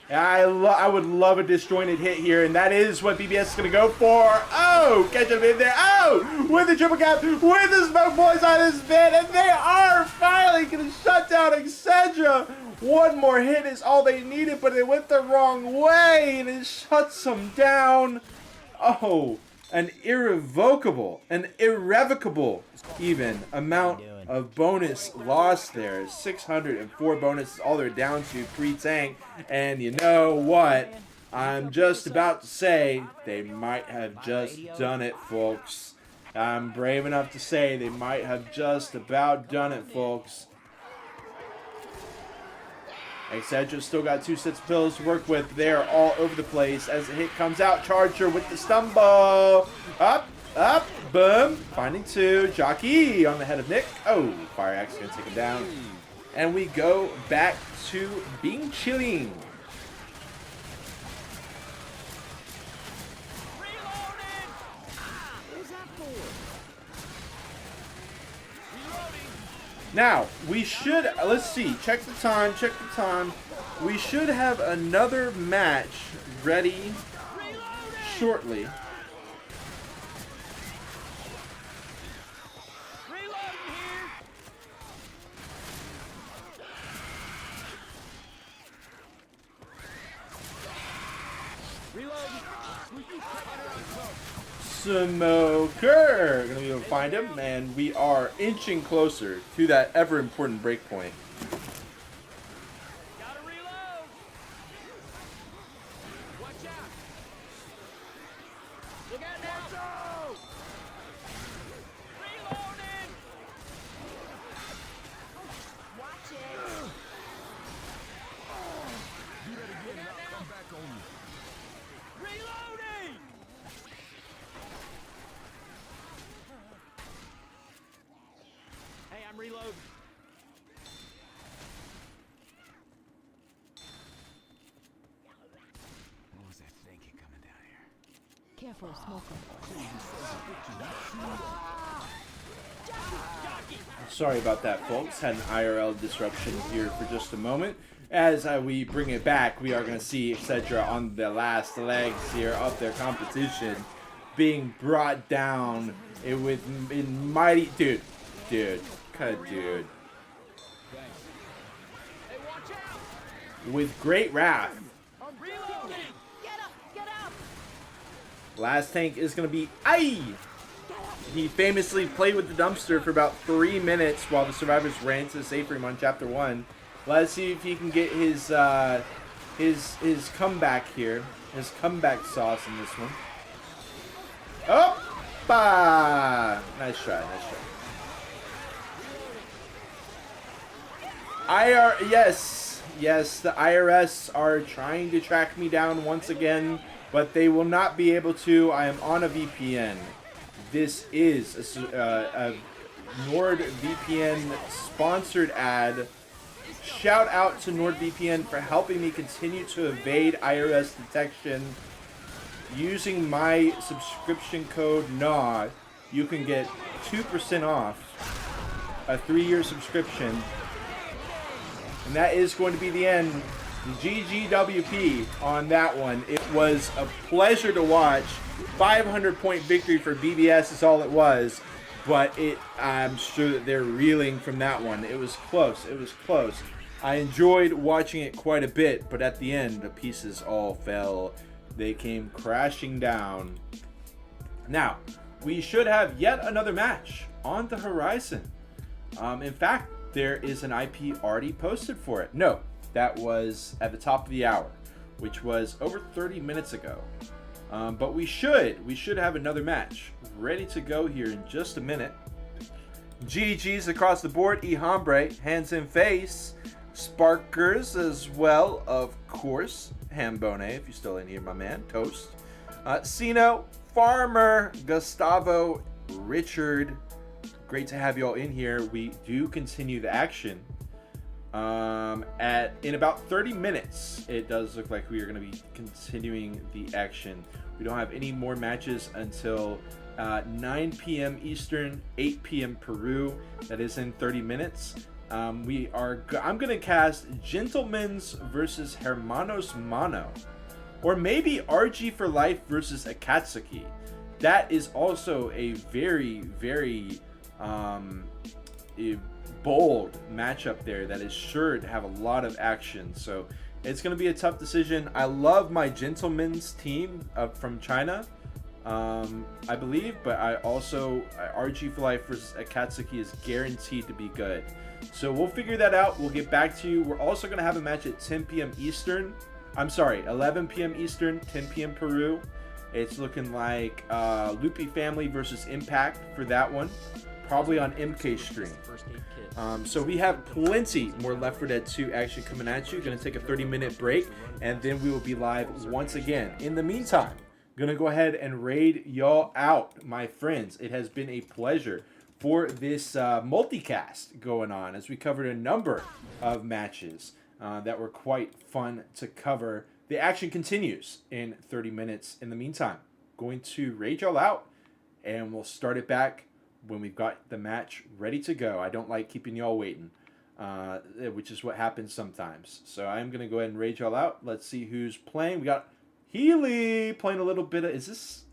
I would love a disjointed hit here, and that is what BBS is going to go for. Oh, catch him in there. Oh, with the triple cap, with the Smoke Boys on his bed, and they are finally going to shut down Excedra. One more hit is all they needed, but it went the wrong way, and it shuts them down. Oh, an irrevocable, an irrevocable even amount of bonus lost there. 604 bonus is all they're down to pre-tank. And you know what? I'm just about to say they might have just done it, folks. I'm brave enough to say they might have just about done it, folks. Excedra still got 2 sets of pills to work with. They're all over the place as the hit comes out. Charger with the stumble. Up, up, boom. Finding 2. Jockey on the head of Nick. Oh, Fire Axe gonna take him down. And we go back to being chilling. Now, we should, let's see, check the time. We should have another match ready shortly. Smoker! Gonna be able to find him, and we are inching closer to that ever important breakpoint. Gotta reload. Watch out. Look out now. Reloading. Watch it. Do that again and I'll come back on you. Reloading. Hey, I'm reloading. What was that thinking coming down here? Careful, Smoker. Sorry about that, folks. Had an IRL disruption here for just a moment. As we bring it back, we are going to see Excedra on the last legs here of their competition being brought down in mighty... Dude. Dude. Hey, watch out. With great wrath. I'm reloading. Get up! Get up! Last tank is going to be... Aye! He famously played with the dumpster for about 3 minutes while the survivors ran to the safe room on Chapter 1. Let's see if he can get his comeback here. His comeback sauce in this one. Oppa! Nice try, nice try. Yes, the IRS are trying to track me down once again, but they will not be able to. I am on a VPN. This is a NordVPN sponsored ad. Shout out to NordVPN for helping me continue to evade IRS detection. Using my subscription code NOD, you can get 2% off a 3-year subscription. And that is going to be the end. GGWP on that one. It was a pleasure to watch. 500-point victory for BBS is all it was. But I'm sure that they're reeling from that one. It was close. It was close. I enjoyed watching it quite a bit. But at the end, the pieces all fell. They came crashing down. Now, we should have yet another match on the horizon. In fact, there is an IP already posted for it. No, that was at the top of the hour, which was over 30 minutes ago. But we should have another match ready to go here in just a minute. GG's across the board. Ihombre, hands in face. Sparkers as well, of course. Hambone, if you're still in here, my man. Toast. Sino, Farmer, Gustavo, Richard. Great to have you all in here. We do continue the action. In about 30 minutes, it does look like we are going to be continuing the action. We don't have any more matches until 9 p.m. Eastern, 8 p.m. Peru. That is in 30 minutes. I'm gonna cast Gentlemen's versus Hermanos Mano, or maybe RG for Life versus Akatsuki. That is also a very, very bold matchup there that is sure to have a lot of action. So it's going to be a tough decision. I love my Gentlemen's team from China, I believe, but I also RG for Life versus Akatsuki is guaranteed to be good. So we'll figure that out. We'll get back to you. We're also going to have a match at 10 p.m. Eastern. I'm sorry, 11 p.m. Eastern, 10 p.m. Peru. It's looking like Loopy Family versus Impact for that one. Probably on MK's stream. So we have plenty more Left 4 Dead 2 action coming at you. Going to take a 30-minute break, and then we will be live once again. In the meantime, going to go ahead and raid y'all out, my friends. It has been a pleasure for this multicast going on as we covered a number of matches that were quite fun to cover. The action continues in 30 minutes. In the meantime, going to raid y'all out, and we'll start it back when we've got the match ready to go. I don't like keeping y'all waiting, which is what happens sometimes. So I'm going to go ahead and raid y'all out. Let's see who's playing. We got Healy playing a little bit of... Is this...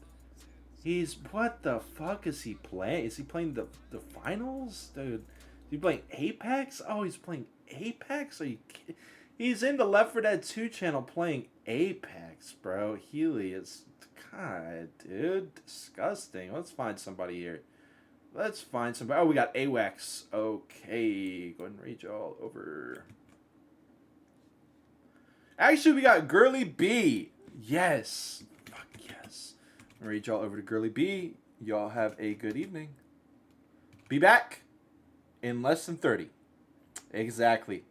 What the fuck is he playing? Is he playing the finals? Dude, is he playing Apex? Oh, he's playing Apex? Are you kidding? He's in the Left 4 Dead 2 channel playing Apex, bro. Healy is... God, dude. Disgusting. Let's find somebody here. Let's find somebody. Oh, we got AWAX. Okay. Go ahead and read y'all over. Actually, we got Girly B. Yes. Fuck yes. I'm gonna read y'all over to Girly B. Y'all have a good evening. Be back in less than 30. Exactly.